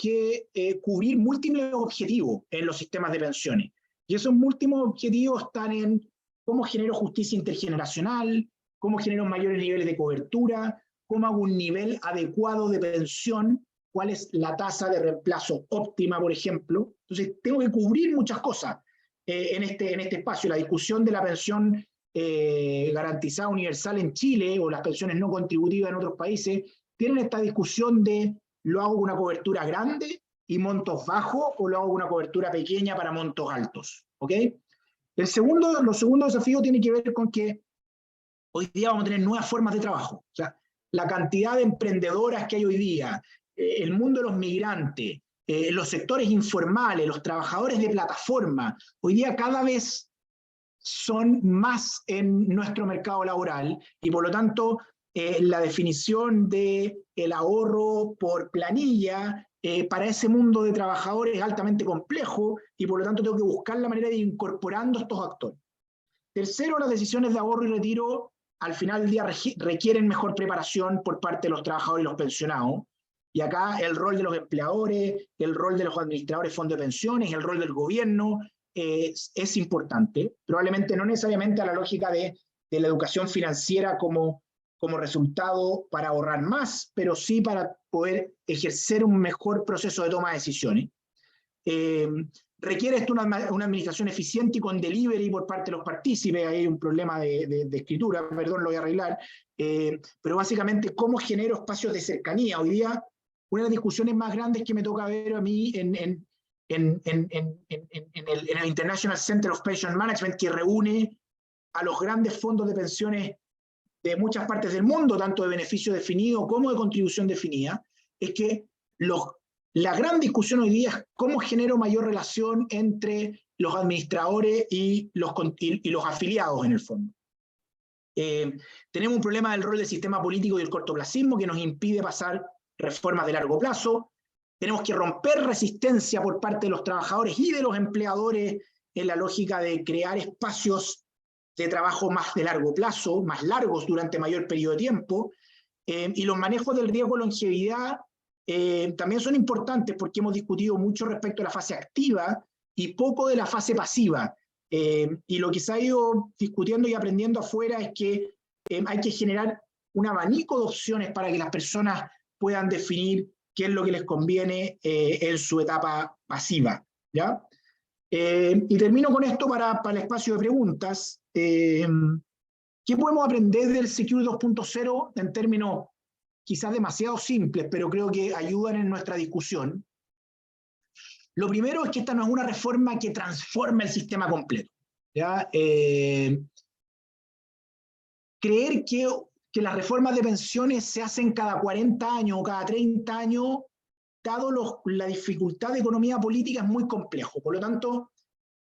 Speaker 2: cubrir múltiples objetivos en los sistemas de pensiones. Y esos múltiples objetivos están en cómo genero justicia intergeneracional, cómo genero mayores niveles de cobertura, cómo hago un nivel adecuado de pensión, cuál es la tasa de reemplazo óptima, por ejemplo. Entonces, tengo que cubrir muchas cosas en este espacio. La discusión de la pensión garantizada universal en Chile, o las pensiones no contributivas en otros países, tienen esta discusión de lo hago con una cobertura grande y montos bajos, o lo hago con una cobertura pequeña para montos altos. ¿Ok? Los segundos desafíos tienen que ver con que hoy día vamos a tener nuevas formas de trabajo. O sea, la cantidad de emprendedoras que hay hoy día, el mundo de los migrantes, los sectores informales, los trabajadores de plataforma, hoy día cada vez son más en nuestro mercado laboral, y por lo tanto la definición del ahorro por planilla para ese mundo de trabajadores es altamente complejo, y por lo tanto tengo que buscar la manera de ir incorporando estos actores. Tercero, las decisiones de ahorro y retiro al final del día requieren mejor preparación por parte de los trabajadores y los pensionados. Y acá el rol de los empleadores, el rol de los administradores de fondos de pensiones, el rol del gobierno, es importante, probablemente no necesariamente a la lógica de la educación financiera como resultado para ahorrar más, pero sí para poder ejercer un mejor proceso de toma de decisiones. Requiere esto una administración eficiente y con delivery por parte de los partícipes. Hay un problema de escritura, perdón, lo voy a arreglar, pero básicamente cómo genero espacios de cercanía. Hoy día, una de las discusiones más grandes que me toca ver a mí en el International Center of Pension Management, que reúne a los grandes fondos de pensiones de muchas partes del mundo, tanto de beneficio definido como de contribución definida, es que la gran discusión hoy día es cómo genero mayor relación entre los administradores y los afiliados en el fondo. Tenemos un problema del rol del sistema político y el cortoplacismo que nos impide pasar reformas de largo plazo. Tenemos que romper resistencia por parte de los trabajadores y de los empleadores en la lógica de crear espacios de trabajo más de largo plazo, más largos durante mayor periodo de tiempo, y los manejos del riesgo de longevidad también son importantes porque hemos discutido mucho respecto a la fase activa y poco de la fase pasiva, y lo que se ha ido discutiendo y aprendiendo afuera es que hay que generar un abanico de opciones para que las personas puedan definir qué es lo que les conviene en su etapa pasiva, ¿ya? Y termino con esto para el espacio de preguntas. ¿Qué podemos aprender del Secure 2.0 en términos quizás demasiado simples, pero creo que ayudan en nuestra discusión? Lo primero es que esta no es una reforma que transforme el sistema completo, ¿ya? Creer que las reformas de pensiones se hacen cada 40 años o cada 30 años, dado la dificultad de economía política, es muy complejo. Por lo tanto,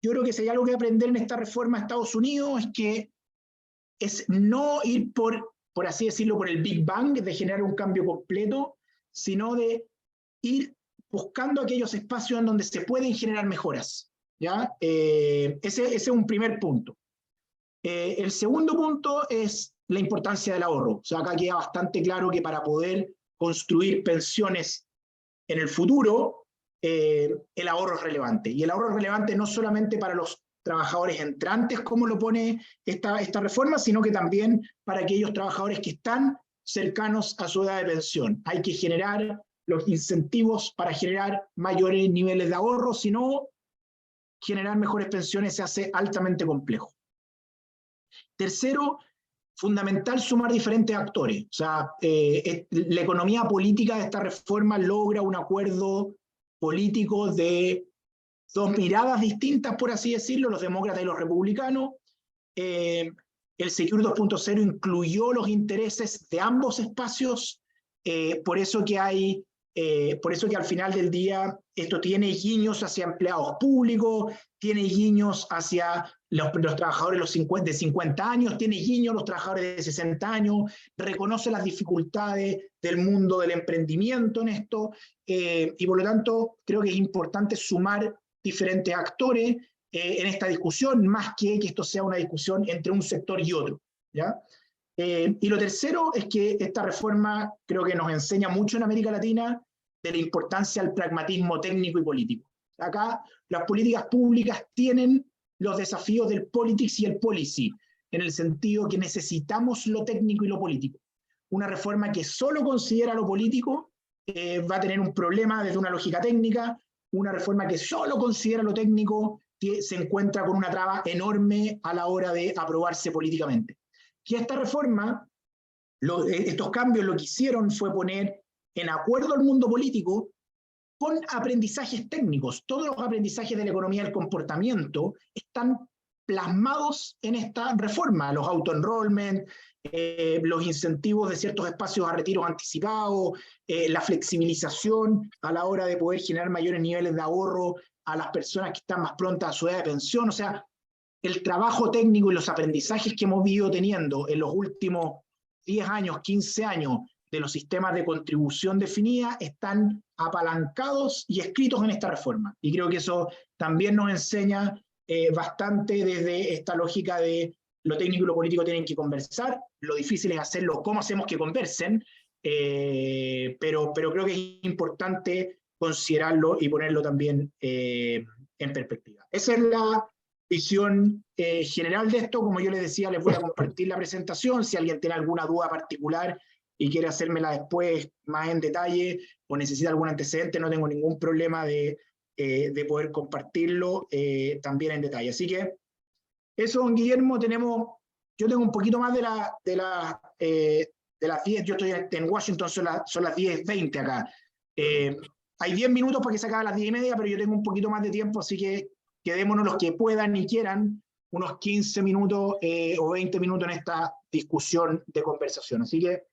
Speaker 2: yo creo que si hay algo que aprender en esta reforma de Estados Unidos es que es no ir por así decirlo, por el Big Bang, de generar un cambio completo, sino de ir buscando aquellos espacios en donde se pueden generar mejoras, ¿ya? Ese es un primer punto. El segundo punto es la importancia del ahorro. O sea, acá queda bastante claro que para poder construir pensiones en el futuro, el ahorro es relevante. Y el ahorro es relevante no solamente para los trabajadores entrantes, como lo pone esta reforma, sino que también para aquellos trabajadores que están cercanos a su edad de pensión. Hay que generar los incentivos para generar mayores niveles de ahorro, si no, generar mejores pensiones se hace altamente complejo. Tercero, fundamental sumar diferentes actores. O sea, la economía política de esta reforma logra un acuerdo político de dos miradas distintas, por así decirlo, los demócratas y los republicanos. El Secure 2.0 incluyó los intereses de ambos espacios, por eso que al final del día esto tiene guiños hacia empleados públicos, tiene guiños hacia los trabajadores de 50 años, tiene guiños a los trabajadores de 60 años, reconoce las dificultades del mundo del emprendimiento en esto, y por lo tanto creo que es importante sumar diferentes actores en esta discusión, más que esto sea una discusión entre un sector y otro, ¿ya? Y lo tercero es que esta reforma creo que nos enseña mucho en América Latina de la importancia del pragmatismo técnico y político. Acá las políticas públicas tienen los desafíos del politics y el policy, en el sentido que necesitamos lo técnico y lo político. Una reforma que solo considera lo político va a tener un problema desde una lógica técnica. Una reforma que solo considera lo técnico se encuentra con una traba enorme a la hora de aprobarse políticamente. Y esta reforma, estos cambios lo que hicieron fue poner en acuerdo al mundo político con aprendizajes técnicos. Todos los aprendizajes de la economía del comportamiento están plasmados en esta reforma, los auto-enrollment, los incentivos de ciertos espacios a retiros anticipados, la flexibilización a la hora de poder generar mayores niveles de ahorro a las personas que están más prontas a su edad de pensión. O sea, el trabajo técnico y los aprendizajes que hemos ido teniendo en los últimos 10 años, 15 años de los sistemas de contribución definida están apalancados y escritos en esta reforma. Y creo que eso también nos enseña bastante desde esta lógica de lo técnico y lo político tienen que conversar, lo difícil es hacerlo, cómo hacemos que conversen, pero creo que es importante considerarlo y ponerlo también en perspectiva. Esa es la visión general de esto. Como yo les decía, les voy a compartir la presentación. Si alguien tiene alguna duda particular y quiere hacérmela después más en detalle o necesita algún antecedente, no tengo ningún problema de poder compartirlo también en detalle. Así que eso, don Guillermo, yo tengo un poquito más de las 10, yo estoy en Washington, son las 10:20 acá. Hay 10 minutos para que se acabe a las 10:30, pero yo tengo un poquito más de tiempo, así que quedémonos los que puedan y quieran, unos 15 minutos o 20 minutos en esta discusión de conversación. Así que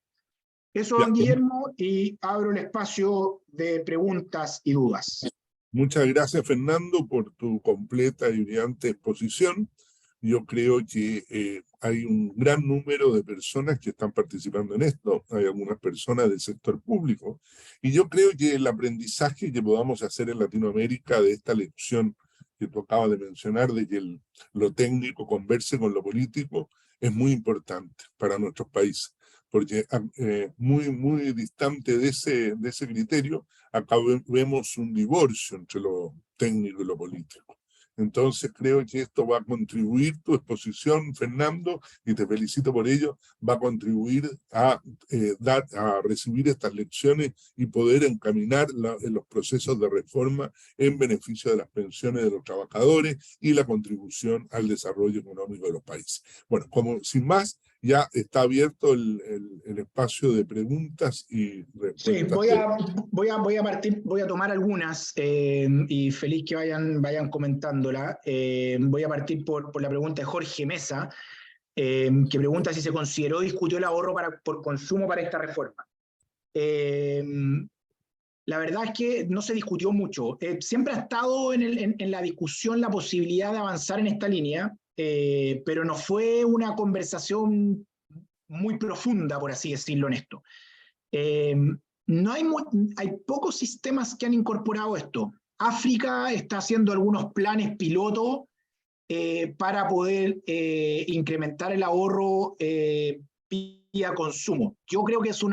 Speaker 2: eso, don Guillermo, y abro el espacio de preguntas y dudas.
Speaker 1: Muchas gracias, Fernando, por tu completa y brillante exposición. Yo creo que hay un gran número de personas que están participando en esto, hay algunas personas del sector público, y yo creo que el aprendizaje que podamos hacer en Latinoamérica de esta lección que tú acabas de mencionar, de que lo técnico converse con lo político, es muy importante para nuestros países, porque muy distante de ese criterio, acá vemos un divorcio entre lo técnico y lo político. Entonces creo que esto va a contribuir, tu exposición, Fernando, y te felicito por ello, va a contribuir a recibir estas lecciones y poder encaminar en los procesos de reforma en beneficio de las pensiones de los trabajadores y la contribución al desarrollo económico de los países. Bueno, como sin más, ya está abierto el espacio de preguntas y respuestas.
Speaker 2: Sí, voy a tomar algunas y feliz que vayan comentándola. Voy a partir por la pregunta de Jorge Mesa, que pregunta si se discutió el ahorro por consumo para esta reforma. La verdad es que no se discutió mucho. Siempre ha estado en la discusión la posibilidad de avanzar en esta línea, pero no fue una conversación muy profunda, por así decirlo, en esto. No hay pocos sistemas que han incorporado esto. África está haciendo algunos planes piloto para poder incrementar el ahorro vía consumo. Yo creo que es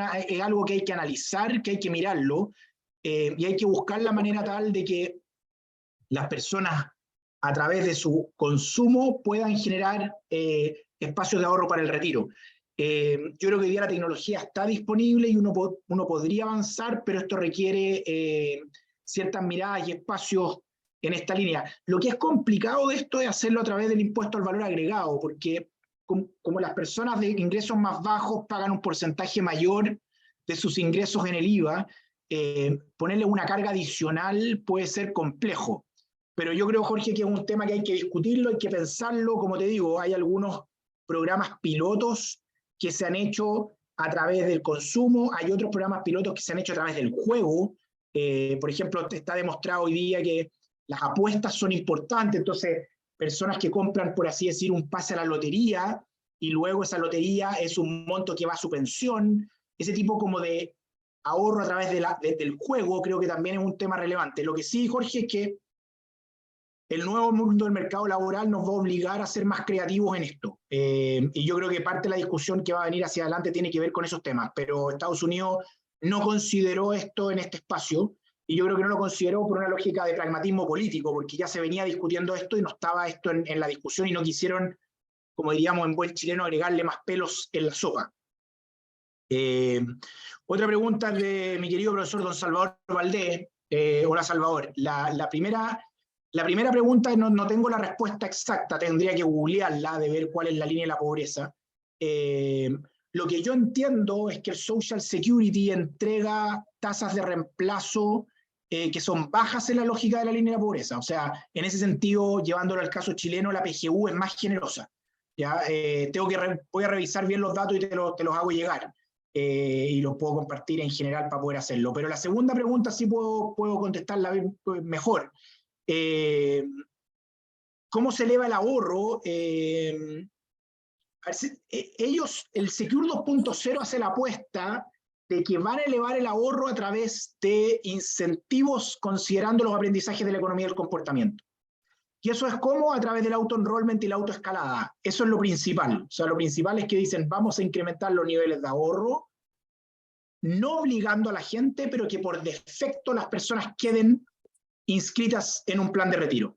Speaker 2: algo que hay que analizar, que hay que mirarlo, y hay que buscar la manera tal de que las personas a través de su consumo puedan generar espacios de ahorro para el retiro. Yo creo que hoy día la tecnología está disponible y uno podría avanzar, pero esto requiere ciertas miradas y espacios en esta línea. Lo que es complicado de esto es hacerlo a través del impuesto al valor agregado, porque como las personas de ingresos más bajos pagan un porcentaje mayor de sus ingresos en el IVA, ponerle una carga adicional puede ser complejo. Pero yo creo, Jorge, que es un tema que hay que discutirlo, hay que pensarlo. Como te digo, hay algunos programas pilotos que se han hecho a través del consumo, hay otros programas pilotos que se han hecho a través del juego. Por ejemplo, está demostrado hoy día que las apuestas son importantes, entonces personas que compran, por así decir, un pase a la lotería y luego esa lotería es un monto que va a su pensión, ese tipo como de ahorro a través del juego creo que también es un tema relevante. Lo que sí, Jorge, es que el nuevo mundo del mercado laboral nos va a obligar a ser más creativos en esto. Y yo creo que parte de la discusión que va a venir hacia adelante tiene que ver con esos temas, pero Estados Unidos no consideró esto en este espacio, y yo creo que no lo consideró por una lógica de pragmatismo político, porque ya se venía discutiendo esto y no estaba esto en la discusión y no quisieron, como diríamos en buen chileno, agregarle más pelos en la sopa. Otra pregunta de mi querido profesor don Salvador Valdés. Hola, Salvador. La primera pregunta, no tengo la respuesta exacta, tendría que googlearla de ver cuál es la línea de la pobreza. Lo que yo entiendo es que el Social Security entrega tasas de reemplazo que son bajas en la lógica de la línea de la pobreza. O sea, en ese sentido, llevándolo al caso chileno, la PGU es más generosa. ¿Ya? Voy a revisar bien los datos y te los hago llegar. Y los puedo compartir en general para poder hacerlo. Pero la segunda pregunta sí puedo contestarla mejor. ¿Cómo se eleva el ahorro? El Secure 2.0 hace la apuesta de que van a elevar el ahorro a través de incentivos considerando los aprendizajes de la economía del comportamiento. Y eso es como a través del auto-enrollment y la autoescalada. Eso es lo principal. O sea, lo principal es que dicen vamos a incrementar los niveles de ahorro, no obligando a la gente, pero que por defecto las personas queden inscritas en un plan de retiro.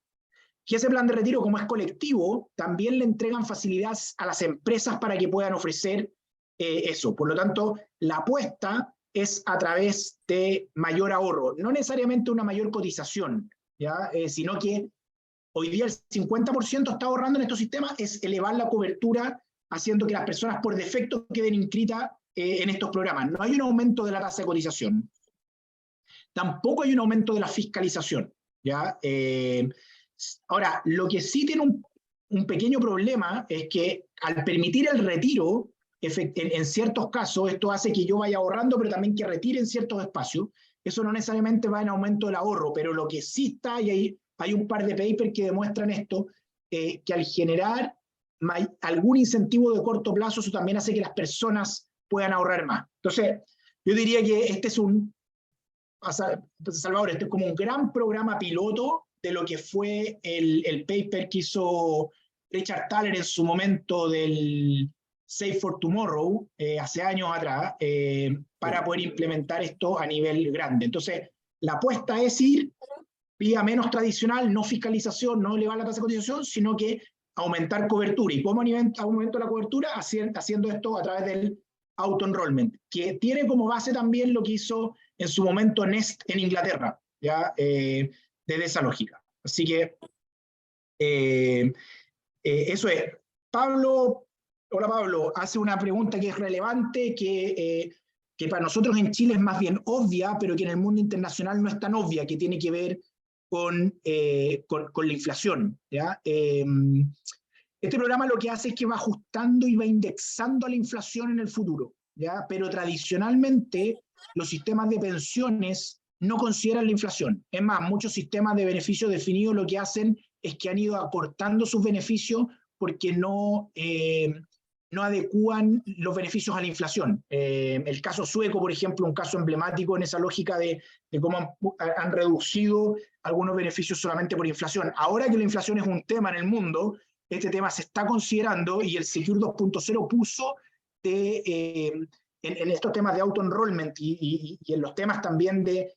Speaker 2: que ese plan de retiro, como es colectivo, también le entregan facilidades a las empresas para que puedan ofrecer eso. Por lo tanto, la apuesta es a través de mayor ahorro, no necesariamente una mayor cotización, ¿ya? Sino que hoy día el 50% está ahorrando en estos sistemas, es elevar la cobertura, haciendo que las personas por defecto queden inscritas en estos programas. No hay un aumento de la tasa de cotización, tampoco hay un aumento de la fiscalización, ¿ya? Ahora, lo que sí tiene un pequeño problema es que al permitir el retiro, en ciertos casos, esto hace que yo vaya ahorrando, pero también que retire en ciertos espacios. Eso no necesariamente va en aumento del ahorro, pero lo que sí está, y hay un par de papers que demuestran esto, que al generar algún incentivo de corto plazo, eso también hace que las personas puedan ahorrar más. Entonces, yo diría que este es Salvador, este es como un gran programa piloto de lo que fue el paper que hizo Richard Thaler en su momento del Save for Tomorrow, hace años atrás, para poder implementar esto a nivel grande. Entonces, la apuesta es ir vía menos tradicional, no fiscalización, no elevar la tasa de cotización, sino que aumentar cobertura. ¿Y cómo aumento la cobertura? Haciendo esto a través del auto-enrollment, que tiene como base también lo que hizo en su momento Nest en Inglaterra, ¿ya? Desde esa lógica. Así que eso es. Pablo, hola Pablo, hace una pregunta que es relevante, que para nosotros en Chile es más bien obvia, pero que en el mundo internacional no es tan obvia, que tiene que ver con la inflación, ¿ya? Este programa lo que hace es que va ajustando y va indexando a la inflación en el futuro, ¿ya? Pero tradicionalmente los sistemas de pensiones no consideran la inflación. Es más, muchos sistemas de beneficios definidos lo que hacen es que han ido acortando sus beneficios porque no adecúan los beneficios a la inflación. El caso sueco, por ejemplo, un caso emblemático en esa lógica de cómo han reducido algunos beneficios solamente por inflación. Ahora que la inflación es un tema en el mundo, este tema se está considerando y el Secure 2.0 puso en estos temas de auto-enrollment y en los temas también de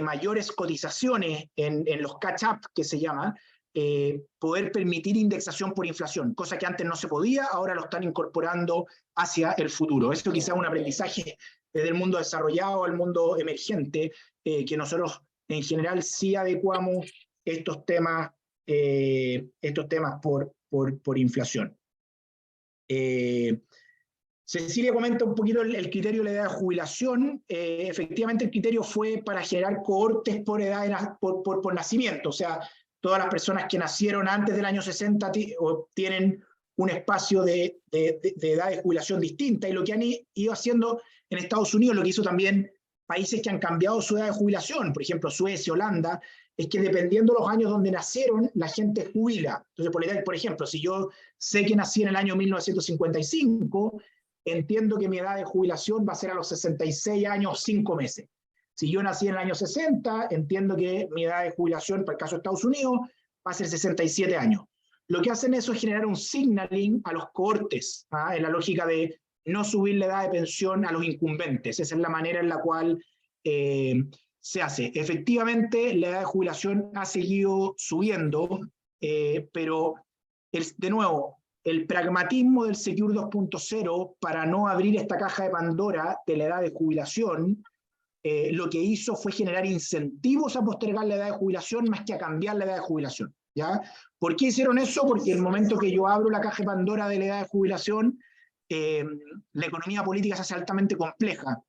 Speaker 2: mayores cotizaciones en los catch-up, que se llama, poder permitir indexación por inflación, cosa que antes no se podía, ahora lo están incorporando hacia el futuro. Esto quizás es un aprendizaje desde el mundo desarrollado al mundo emergente, que nosotros en general sí adecuamos estos temas por inflación. Cecilia comenta un poquito el criterio de la edad de jubilación. Efectivamente, el criterio fue para generar cohortes por edad por nacimiento. O sea, todas las personas que nacieron antes del año 60 tienen un espacio de edad de jubilación distinta. Y lo que han ido haciendo en Estados Unidos, lo que hizo también países que han cambiado su edad de jubilación, por ejemplo, Suecia, Holanda, es que dependiendo de los años donde nacieron, la gente jubila. Entonces, por ejemplo, si yo sé que nací en el año 1955, entiendo que mi edad de jubilación va a ser a los 66 años, 5 meses. Si yo nací en el año 60, entiendo que mi edad de jubilación, para el caso de Estados Unidos, va a ser 67 años. Lo que hacen eso es generar un signaling a los cohortes, en la lógica de no subir la edad de pensión a los incumbentes. Esa es la manera en la cual se hace. Efectivamente, la edad de jubilación ha seguido subiendo, pero de nuevo, el pragmatismo del Secure 2.0 para no abrir esta caja de Pandora de la edad de jubilación, lo que hizo fue generar incentivos a postergar la edad de jubilación más que a cambiar la edad de jubilación, ¿ya? ¿Por qué hicieron eso? Porque el momento que yo abro la caja de Pandora de la edad de jubilación, la economía política se hace altamente compleja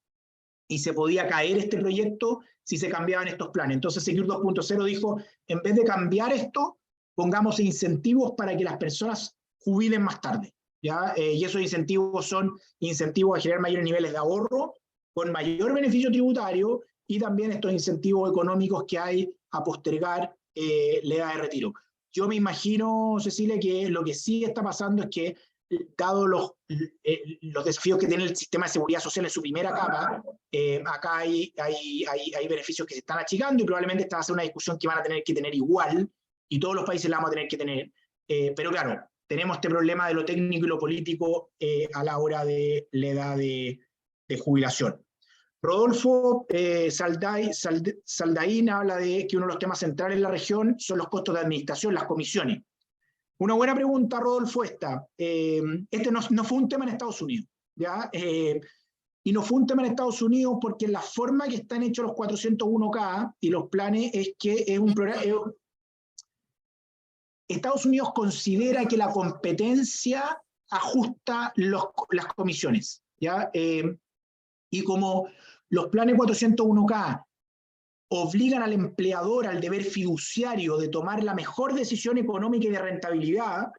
Speaker 2: y se podía caer este proyecto si se cambiaban estos planes. Entonces Secure 2.0 dijo, en vez de cambiar esto, pongamos incentivos para que las personas jubilen más tarde, ¿ya? Y esos incentivos son incentivos a generar mayores niveles de ahorro, con mayor beneficio tributario, y también estos incentivos económicos que hay a postergar la edad de retiro. Yo me imagino, Cecilia, que lo que sí está pasando es que, dado los desafíos que tiene el sistema de seguridad social en su primera capa, acá hay beneficios que se están achicando y probablemente esta va a ser una discusión que van a tener que tener igual y todos los países la vamos a tener que tener. Pero claro, tenemos este problema de lo técnico y lo político a la hora de la edad de jubilación. Rodolfo Saldaín habla de que uno de los temas centrales en la región son los costos de administración, las comisiones. Una buena pregunta, Rodolfo, esta. Este no fue un tema en Estados Unidos, ¿ya? Y no fue un tema en Estados Unidos porque la forma que están hechos los 401K y los planes es que es un programa... Estados Unidos considera que la competencia ajusta las comisiones, ¿ya? Y como los planes 401K obligan al empleador al deber fiduciario de tomar la mejor decisión económica y de rentabilidad,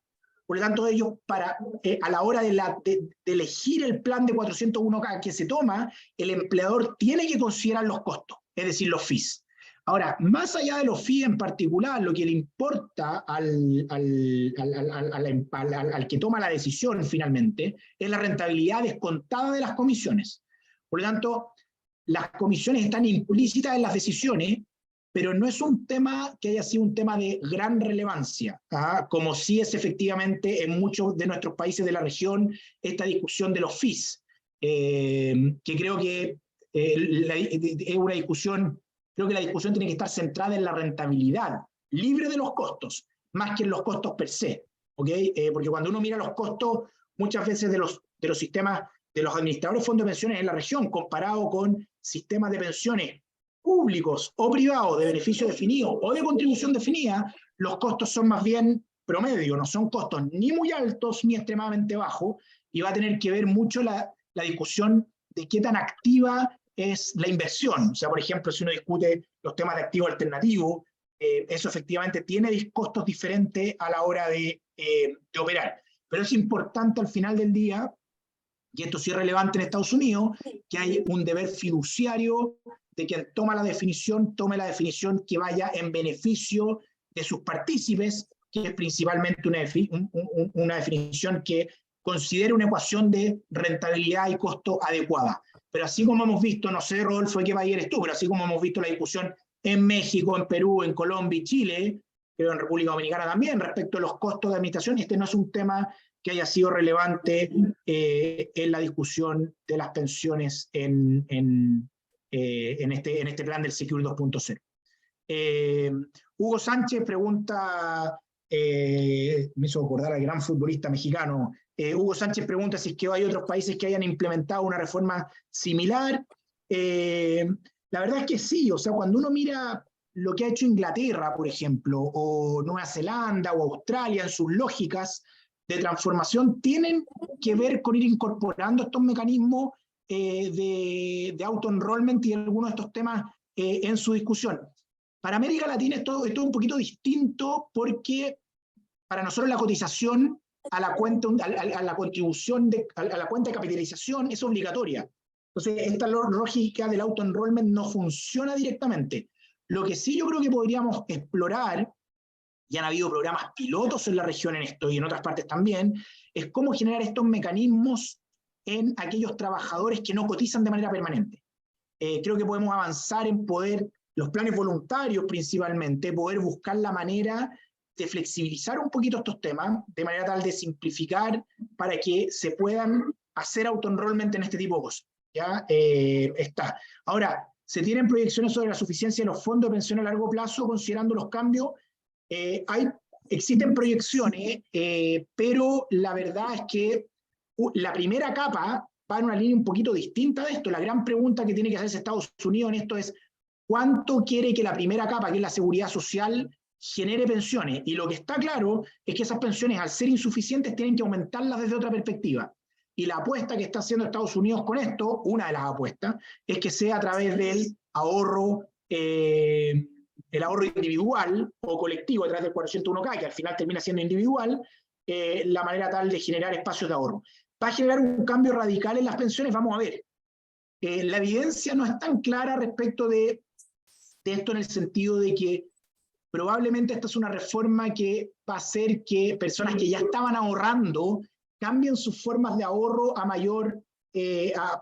Speaker 2: por lo tanto ellos a la hora de elegir el plan de 401K que se toma, el empleador tiene que considerar los costos, es decir, los fees. Ahora, más allá de los fees en particular, lo que le importa al que toma la decisión finalmente es la rentabilidad descontada de las comisiones. Por lo tanto, las comisiones están implícitas en las decisiones, pero no es un tema que haya sido un tema de gran relevancia, como sí es efectivamente en muchos de nuestros países de la región esta discusión de los fees, que creo que es una discusión, creo que la discusión tiene que estar centrada en la rentabilidad, libre de los costos, más que en los costos per se, ¿okay? Porque cuando uno mira los costos, muchas veces de los sistemas, de los administradores de fondos de pensiones en la región, comparado con sistemas de pensiones públicos o privados de beneficio definido o de contribución definida, los costos son más bien promedio, no son costos ni muy altos ni extremadamente bajos, y va a tener que ver mucho la discusión de qué tan activa es la inversión. O sea, por ejemplo, si uno discute los temas de activo alternativo, eso efectivamente tiene costos diferentes a la hora de operar. Pero es importante al final del día, y esto sí es relevante en Estados Unidos, que hay un deber fiduciario de quien tome la definición que vaya en beneficio de sus partícipes, que es principalmente una definición que considere una ecuación de rentabilidad y costo adecuada. Pero así como hemos visto, no sé, Rodolfo, ¿de qué país eres tú? Pero así como hemos visto la discusión en México, en Perú, en Colombia y Chile, creo en República Dominicana también, respecto a los costos de administración, este no es un tema que haya sido relevante en la discusión de las pensiones en este plan del Secure 2.0. Hugo Sánchez pregunta, me hizo acordar al gran futbolista mexicano, Hugo Sánchez pregunta si es que hay otros países que hayan implementado una reforma similar. La verdad es que sí, o sea, cuando uno mira lo que ha hecho Inglaterra, por ejemplo, o Nueva Zelanda o Australia en sus lógicas de transformación, tienen que ver con ir incorporando estos mecanismos de auto-enrollment y algunos de estos temas en su discusión. Para América Latina esto es un poquito distinto porque para nosotros la cotización a la cuenta, a la contribución, a la cuenta de capitalización es obligatoria. Entonces, esta lógica del auto-enrollment no funciona directamente. Lo que sí yo creo que podríamos explorar, y han habido programas pilotos en la región en esto y en otras partes también, es cómo generar estos mecanismos en aquellos trabajadores que no cotizan de manera permanente. Creo que podemos avanzar en poder, los planes voluntarios principalmente, poder buscar la manera de flexibilizar un poquito estos temas, de manera tal de simplificar para que se puedan hacer auto-enrollment en este tipo de cosas. ¿Ya? Está. Ahora, ¿se tienen proyecciones sobre la suficiencia de los fondos de pensión a largo plazo considerando los cambios? Existen proyecciones, pero la verdad es que la primera capa va en una línea un poquito distinta de esto. La gran pregunta que tiene que hacerse Estados Unidos en esto es ¿cuánto quiere que la primera capa, que es la seguridad social, genere pensiones? Y lo que está claro es que esas pensiones, al ser insuficientes, tienen que aumentarlas desde otra perspectiva. Y la apuesta que está haciendo Estados Unidos con esto, una de las apuestas, es que sea a través del ahorro, el ahorro individual o colectivo a través del 401K, que al final termina siendo individual, la manera tal de generar espacios de ahorro. Va a generar un cambio radical en las pensiones, vamos a ver. La evidencia no es tan clara respecto de esto en el sentido de que probablemente esta es una reforma que va a hacer que personas que ya estaban ahorrando cambien sus formas de ahorro a mayor,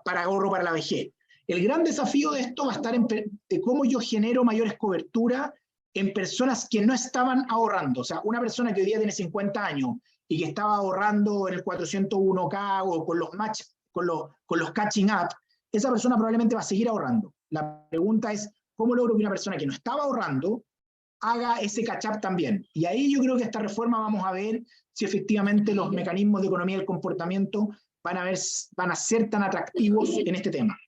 Speaker 2: para ahorro para la vejez. El gran desafío de esto va a estar de cómo yo genero mayores coberturas en personas que no estaban ahorrando. O sea, una persona que hoy día tiene 50 años y que estaba ahorrando en el 401K o con los catching up, esa persona probablemente va a seguir ahorrando. La pregunta es, ¿cómo logro que una persona que no estaba ahorrando haga ese catch-up también? Y ahí yo creo que esta reforma vamos a ver si efectivamente los mecanismos de economía del comportamiento van a ser tan atractivos en este tema.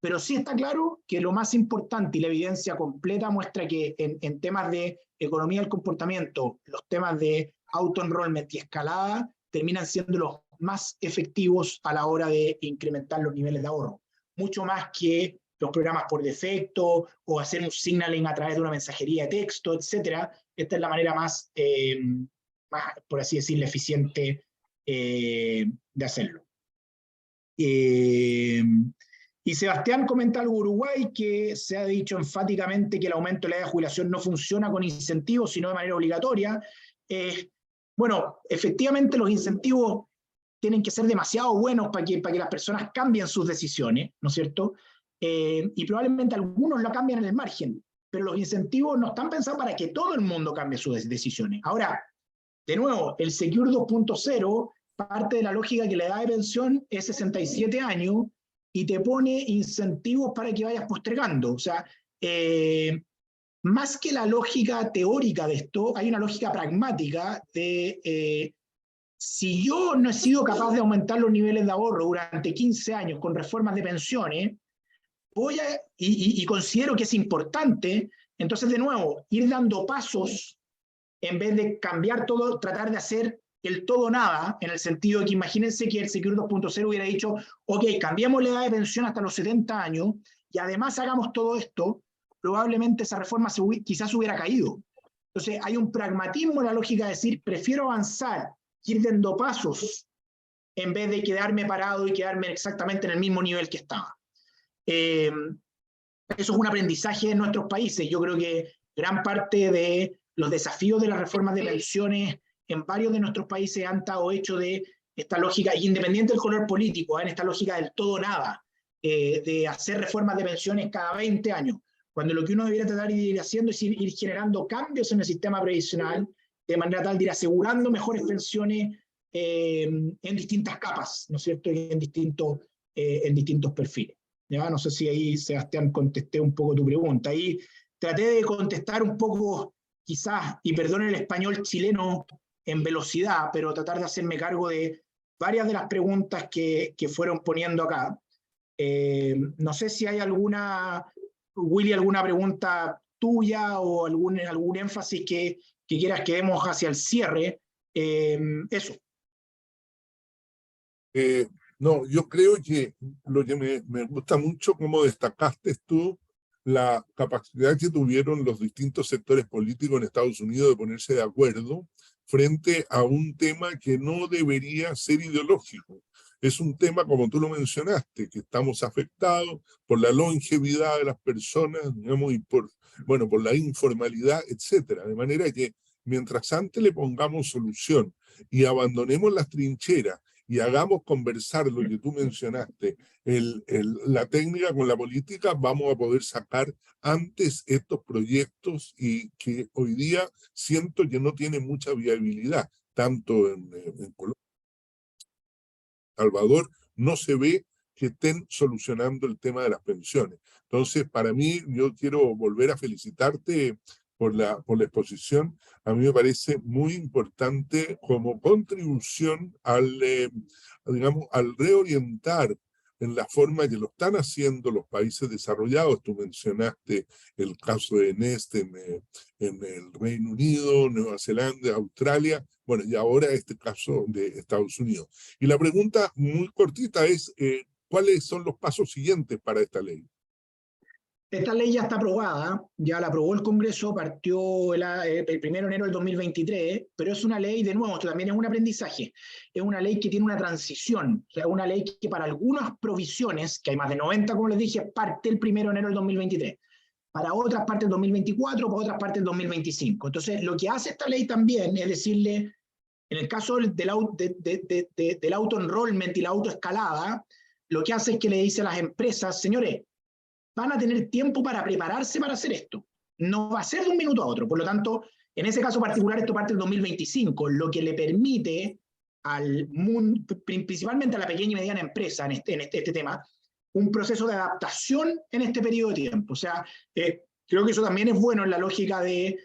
Speaker 2: Pero sí está claro que lo más importante, y la evidencia completa muestra que en temas de economía del comportamiento, los temas de auto-enrollment y escalada terminan siendo los más efectivos a la hora de incrementar los niveles de ahorro. Mucho más que los programas por defecto o hacer un signaling a través de una mensajería de texto, etc. Esta es la manera más, por así decirlo, eficiente de hacerlo. Y Sebastián comenta algo Uruguay, que se ha dicho enfáticamente que el aumento de la edad de jubilación no funciona con incentivos, sino de manera obligatoria. Bueno, efectivamente los incentivos tienen que ser demasiado buenos para que las personas cambien sus decisiones, ¿no es cierto? Y probablemente algunos lo cambian en el margen, pero los incentivos no están pensados para que todo el mundo cambie sus decisiones. Ahora, de nuevo, el Secure 2.0 parte de la lógica que la edad de pensión es 67 años y te pone incentivos para que vayas postergando. O sea, más que la lógica teórica de esto, hay una lógica pragmática de si yo no he sido capaz de aumentar los niveles de ahorro durante 15 años con reformas de pensiones, y considero que es importante, entonces de nuevo, ir dando pasos en vez de cambiar todo, tratar de hacer el todo nada, en el sentido de que imagínense que el Secure 2.0 hubiera dicho, ok, cambiamos la edad de pensión hasta los 70 años y además hagamos todo esto, probablemente esa reforma quizás hubiera caído. Entonces hay un pragmatismo en la lógica de decir, prefiero avanzar, ir dando pasos, en vez de quedarme parado y quedarme exactamente en el mismo nivel que estaba. Eso es un aprendizaje en nuestros países. Yo creo que gran parte de los desafíos de las reformas de pensiones en varios de nuestros países han estado hechos de esta lógica, y independiente del color político, en esta lógica del todo nada, de hacer reformas de pensiones cada 20 años, cuando lo que uno debería tratar de ir haciendo es ir generando cambios en el sistema previsional, de manera tal de ir asegurando mejores pensiones en distintas capas, ¿no es cierto?, en distintos perfiles. ¿Ya? No sé si ahí, Sebastián, contesté un poco tu pregunta. Ahí traté de contestar un poco, quizás, y perdonen el español chileno en velocidad, pero tratar de hacerme cargo de varias de las preguntas que fueron poniendo acá. No sé si hay alguna, Willy, alguna pregunta tuya o algún énfasis que quieras que demos hacia el cierre. Eso.
Speaker 1: No, yo creo que lo que me gusta mucho cómo destacaste tú la capacidad que tuvieron los distintos sectores políticos en Estados Unidos de ponerse de acuerdo frente a un tema que no debería ser ideológico. Es un tema, como tú lo mencionaste, que estamos afectados por la longevidad de las personas, digamos, y por la informalidad, etcétera. De manera que mientras antes le pongamos solución y abandonemos las trincheras y hagamos conversar lo que tú mencionaste, la técnica con la política, vamos a poder sacar antes estos proyectos y que hoy día siento que no tienen mucha viabilidad, tanto en Colombia, Salvador, no se ve que estén solucionando el tema de las pensiones. Entonces, para mí, yo quiero volver a felicitarte por la exposición. A mí me parece muy importante como contribución al reorientar en la forma que lo están haciendo los países desarrollados. Tú mencionaste el caso de Nest en el Reino Unido, Nueva Zelanda, Australia, bueno, y ahora este caso de Estados Unidos. Y la pregunta muy cortita es, ¿cuáles son los pasos siguientes para esta ley?
Speaker 2: Esta ley ya está aprobada, ya la aprobó el Congreso, partió el 1 de enero del 2023, pero es una ley, de nuevo, esto también es un aprendizaje, es una ley que tiene una transición, o sea, una ley que para algunas provisiones, que hay más de 90, como les dije, parte el 1 de enero del 2023, para otras parte el 2024, para otras parte el 2025. Entonces, lo que hace esta ley también es decirle, en el caso del auto-enrollment y la autoescalada, lo que hace es que le dice a las empresas, señores, van a tener tiempo para prepararse para hacer esto. No va a ser de un minuto a otro. Por lo tanto, en ese caso particular, esto parte del 2025, lo que le permite al mundo, principalmente a la pequeña y mediana empresa en este tema, un proceso de adaptación en este periodo de tiempo. O sea, creo que eso también es bueno en la lógica de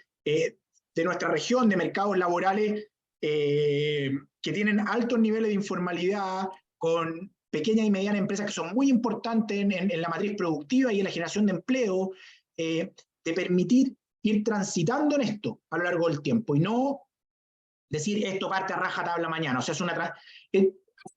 Speaker 2: nuestra región, de mercados laborales que tienen altos niveles de informalidad, con pequeñas y medianas empresas que son muy importantes en la matriz productiva y en la generación de empleo, de permitir ir transitando en esto a lo largo del tiempo y no decir esto parte a raja tabla mañana. O sea,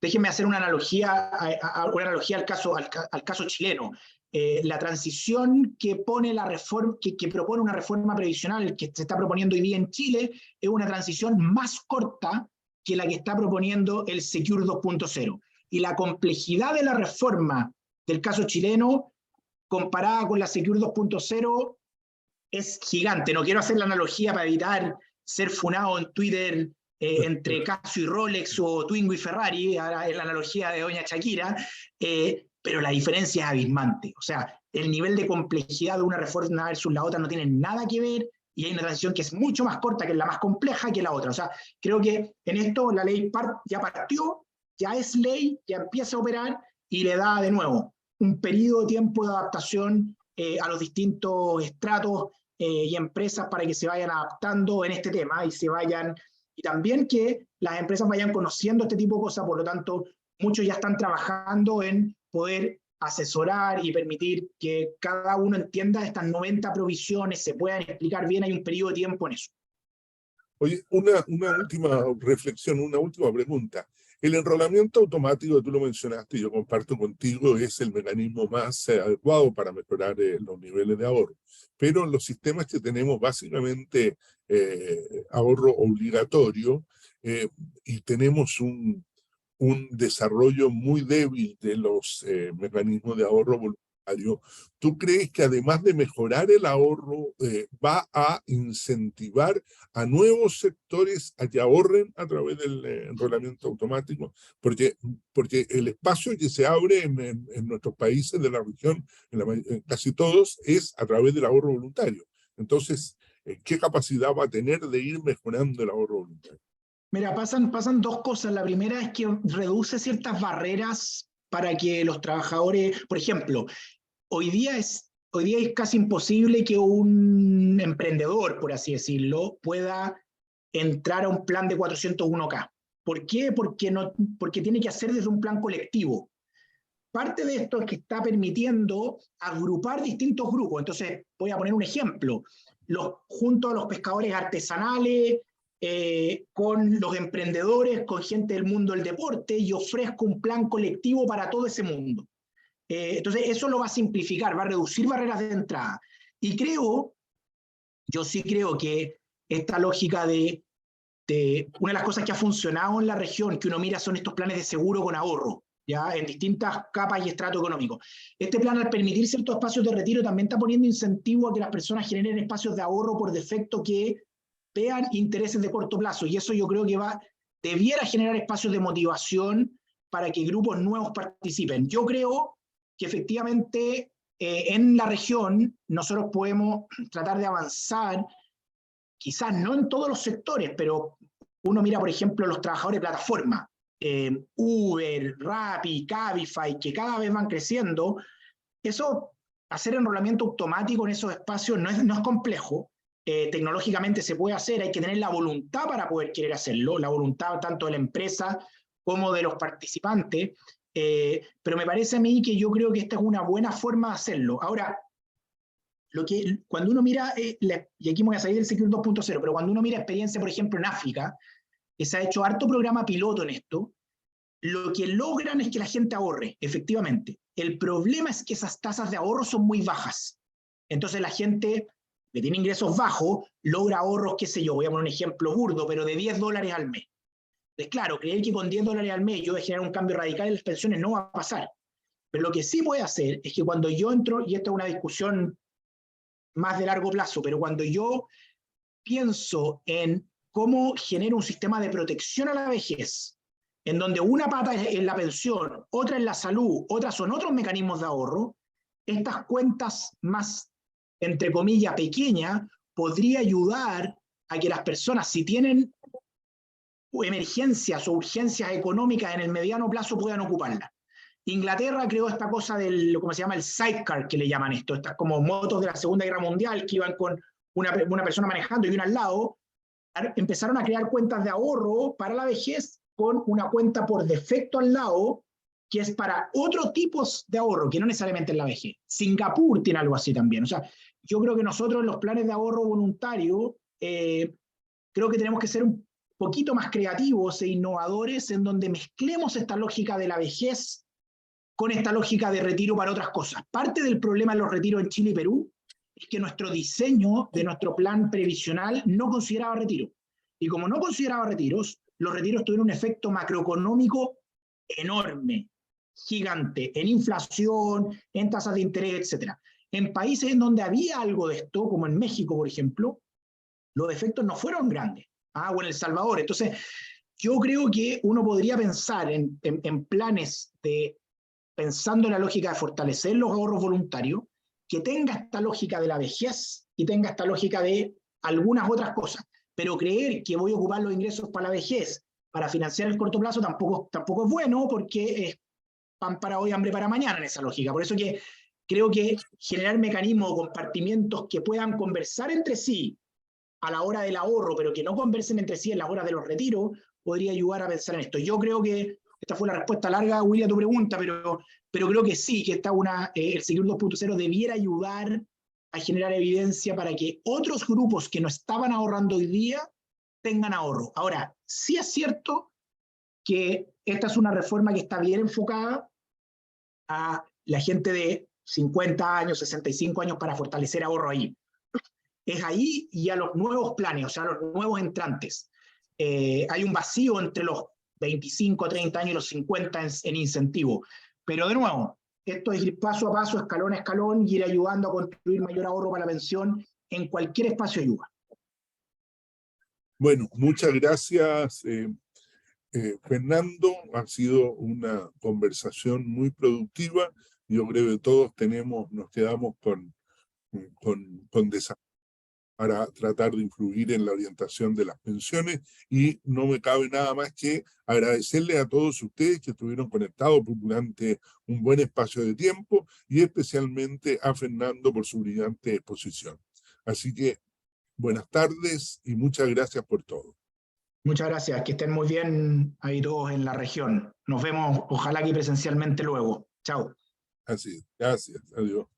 Speaker 2: déjenme hacer una analogía al caso chileno. La transición que pone la reforma, que propone una reforma previsional que se está proponiendo hoy día en Chile, es una transición más corta que la que está proponiendo el Secure 2.0. Y la complejidad de la reforma del caso chileno, comparada con la Secure 2.0, es gigante. No quiero hacer la analogía para evitar ser funado en Twitter entre Casio y Rolex o Twingo y Ferrari, ahora es la analogía de doña Shakira, pero la diferencia es abismante. O sea, el nivel de complejidad de una reforma versus la otra no tiene nada que ver, y hay una transición que es mucho más corta, que es la más compleja que la otra. O sea, creo que en esto la ley ya partió, ya es ley, ya empieza a operar, y le da de nuevo un periodo de tiempo de adaptación a los distintos estratos y empresas para que se vayan adaptando en este tema y también que las empresas vayan conociendo este tipo de cosas. Por lo tanto, muchos ya están trabajando en poder asesorar y permitir que cada uno entienda estas 90 provisiones, se puedan explicar bien, hay un periodo de tiempo en eso.
Speaker 1: Oye, una última reflexión, una última pregunta. El enrolamiento automático, tú lo mencionaste y yo comparto contigo, es el mecanismo más adecuado para mejorar los niveles de ahorro. Pero los sistemas que tenemos básicamente ahorro obligatorio y tenemos un desarrollo muy débil de los mecanismos de ahorro voluntario. ¿Tú crees que además de mejorar el ahorro, va a incentivar a nuevos sectores a que ahorren a través del enrolamiento automático? Porque el espacio que se abre en nuestros países de la región, en casi todos, es a través del ahorro voluntario. Entonces, ¿qué capacidad va a tener de ir mejorando el ahorro voluntario?
Speaker 2: Mira, pasan dos cosas. La primera es que reduce ciertas barreras para que los trabajadores, por ejemplo, hoy día es casi imposible que un emprendedor, por así decirlo, pueda entrar a un plan de 401k. ¿Por qué? Porque tiene que hacer desde un plan colectivo. Parte de esto es que está permitiendo agrupar distintos grupos. Entonces, voy a poner un ejemplo. Junto a los pescadores artesanales, con los emprendedores, con gente del mundo del deporte, y ofrezco un plan colectivo para todo ese mundo. Entonces, eso lo va a simplificar, va a reducir barreras de entrada. Y yo sí creo que esta lógica una de las cosas que ha funcionado en la región, que uno mira, son estos planes de seguro con ahorro, ya en distintas capas y estrato económico. Este plan, al permitir ciertos espacios de retiro, también está poniendo incentivo a que las personas generen espacios de ahorro por defecto que vean intereses de corto plazo, y eso yo creo que debiera generar espacios de motivación para que grupos nuevos participen. Yo creo que efectivamente en la región nosotros podemos tratar de avanzar, quizás no en todos los sectores, pero uno mira, por ejemplo, los trabajadores de plataforma, Uber, Rappi, Cabify, que cada vez van creciendo. Eso, hacer enrolamiento automático en esos espacios no es complejo. Tecnológicamente se puede hacer, hay que tener la voluntad para poder querer hacerlo, la voluntad tanto de la empresa como de los participantes, pero me parece a mí que yo creo que esta es una buena forma de hacerlo. Ahora, cuando uno mira, y aquí me voy a salir del Secure 2.0, pero cuando uno mira experiencia, por ejemplo, en África, que se ha hecho harto programa piloto en esto, lo que logran es que la gente ahorre, efectivamente. El problema es que esas tasas de ahorro son muy bajas. Entonces la gente que tiene ingresos bajos logra ahorros, qué sé yo, voy a poner un ejemplo burdo, pero de $10 al mes. Entonces, claro, creer que con $10 al mes yo voy a generar un cambio radical en las pensiones no va a pasar. Pero lo que sí voy a hacer es que cuando yo entro, y esta es una discusión más de largo plazo, pero cuando yo pienso en cómo genero un sistema de protección a la vejez, en donde una pata es en la pensión, otra en la salud, otras son otros mecanismos de ahorro, estas cuentas más, entre comillas, pequeñas, podría ayudar a que las personas, si tienen emergencias o urgencias económicas en el mediano plazo, puedan ocuparlas. Inglaterra creó esta cosa del, ¿cómo se llama? El sidecar, que le llaman esto, estas como motos de la Segunda Guerra Mundial que iban con una persona manejando y una al lado. Empezaron a crear cuentas de ahorro para la vejez con una cuenta por defecto al lado, que es para otros tipos de ahorro, que no necesariamente es la vejez. Singapur tiene algo así también. O sea, yo creo que nosotros en los planes de ahorro voluntario, creo que tenemos que ser un poquito más creativos e innovadores en donde mezclemos esta lógica de la vejez con esta lógica de retiro para otras cosas. Parte del problema de los retiros en Chile y Perú es que nuestro diseño de nuestro plan previsional no consideraba retiro. Y como no consideraba retiros, los retiros tuvieron un efecto macroeconómico enorme, gigante, en inflación, en tasas de interés, etc. En países en donde había algo de esto, como en México, por ejemplo, los efectos no fueron grandes. O en El Salvador. Entonces, yo creo que uno podría pensar en planes de, pensando en la lógica de fortalecer los ahorros voluntarios, que tenga esta lógica de la vejez y tenga esta lógica de algunas otras cosas. Pero creer que voy a ocupar los ingresos para la vejez para financiar el corto plazo tampoco es bueno, porque es pan para hoy, hambre para mañana en esa lógica. Por eso que creo que generar mecanismos o compartimientos que puedan conversar entre sí a la hora del ahorro, pero que no conversen entre sí en las horas de los retiros, podría ayudar a pensar en esto. Yo creo que esta fue la respuesta larga, Willy, a tu pregunta, pero creo que sí, que el Ségur 2.0 debiera ayudar a generar evidencia para que otros grupos que no estaban ahorrando hoy día tengan ahorro. Ahora, sí es cierto que esta es una reforma que está bien enfocada a la gente de 50 años, 65 años para fortalecer ahorro ahí. Es ahí y a los nuevos planes, o sea, a los nuevos entrantes. Hay un vacío entre los 25, 30 años y los 50 en incentivo. Pero de nuevo, esto es ir paso a paso, escalón a escalón, y ir ayudando a construir mayor ahorro para la pensión en cualquier espacio de ayuda.
Speaker 1: Bueno, muchas gracias, Fernando. Ha sido una conversación muy productiva. Yo creo que todos nos quedamos con desafíos para tratar de influir en la orientación de las pensiones, y no me cabe nada más que agradecerle a todos ustedes que estuvieron conectados durante un buen espacio de tiempo, y especialmente a Fernando por su brillante exposición. Así que buenas tardes y muchas gracias por todo.
Speaker 2: Muchas gracias, que estén muy bien ahí todos en la región. Nos vemos, ojalá aquí presencialmente luego. Chao.
Speaker 1: Así es, gracias, adiós.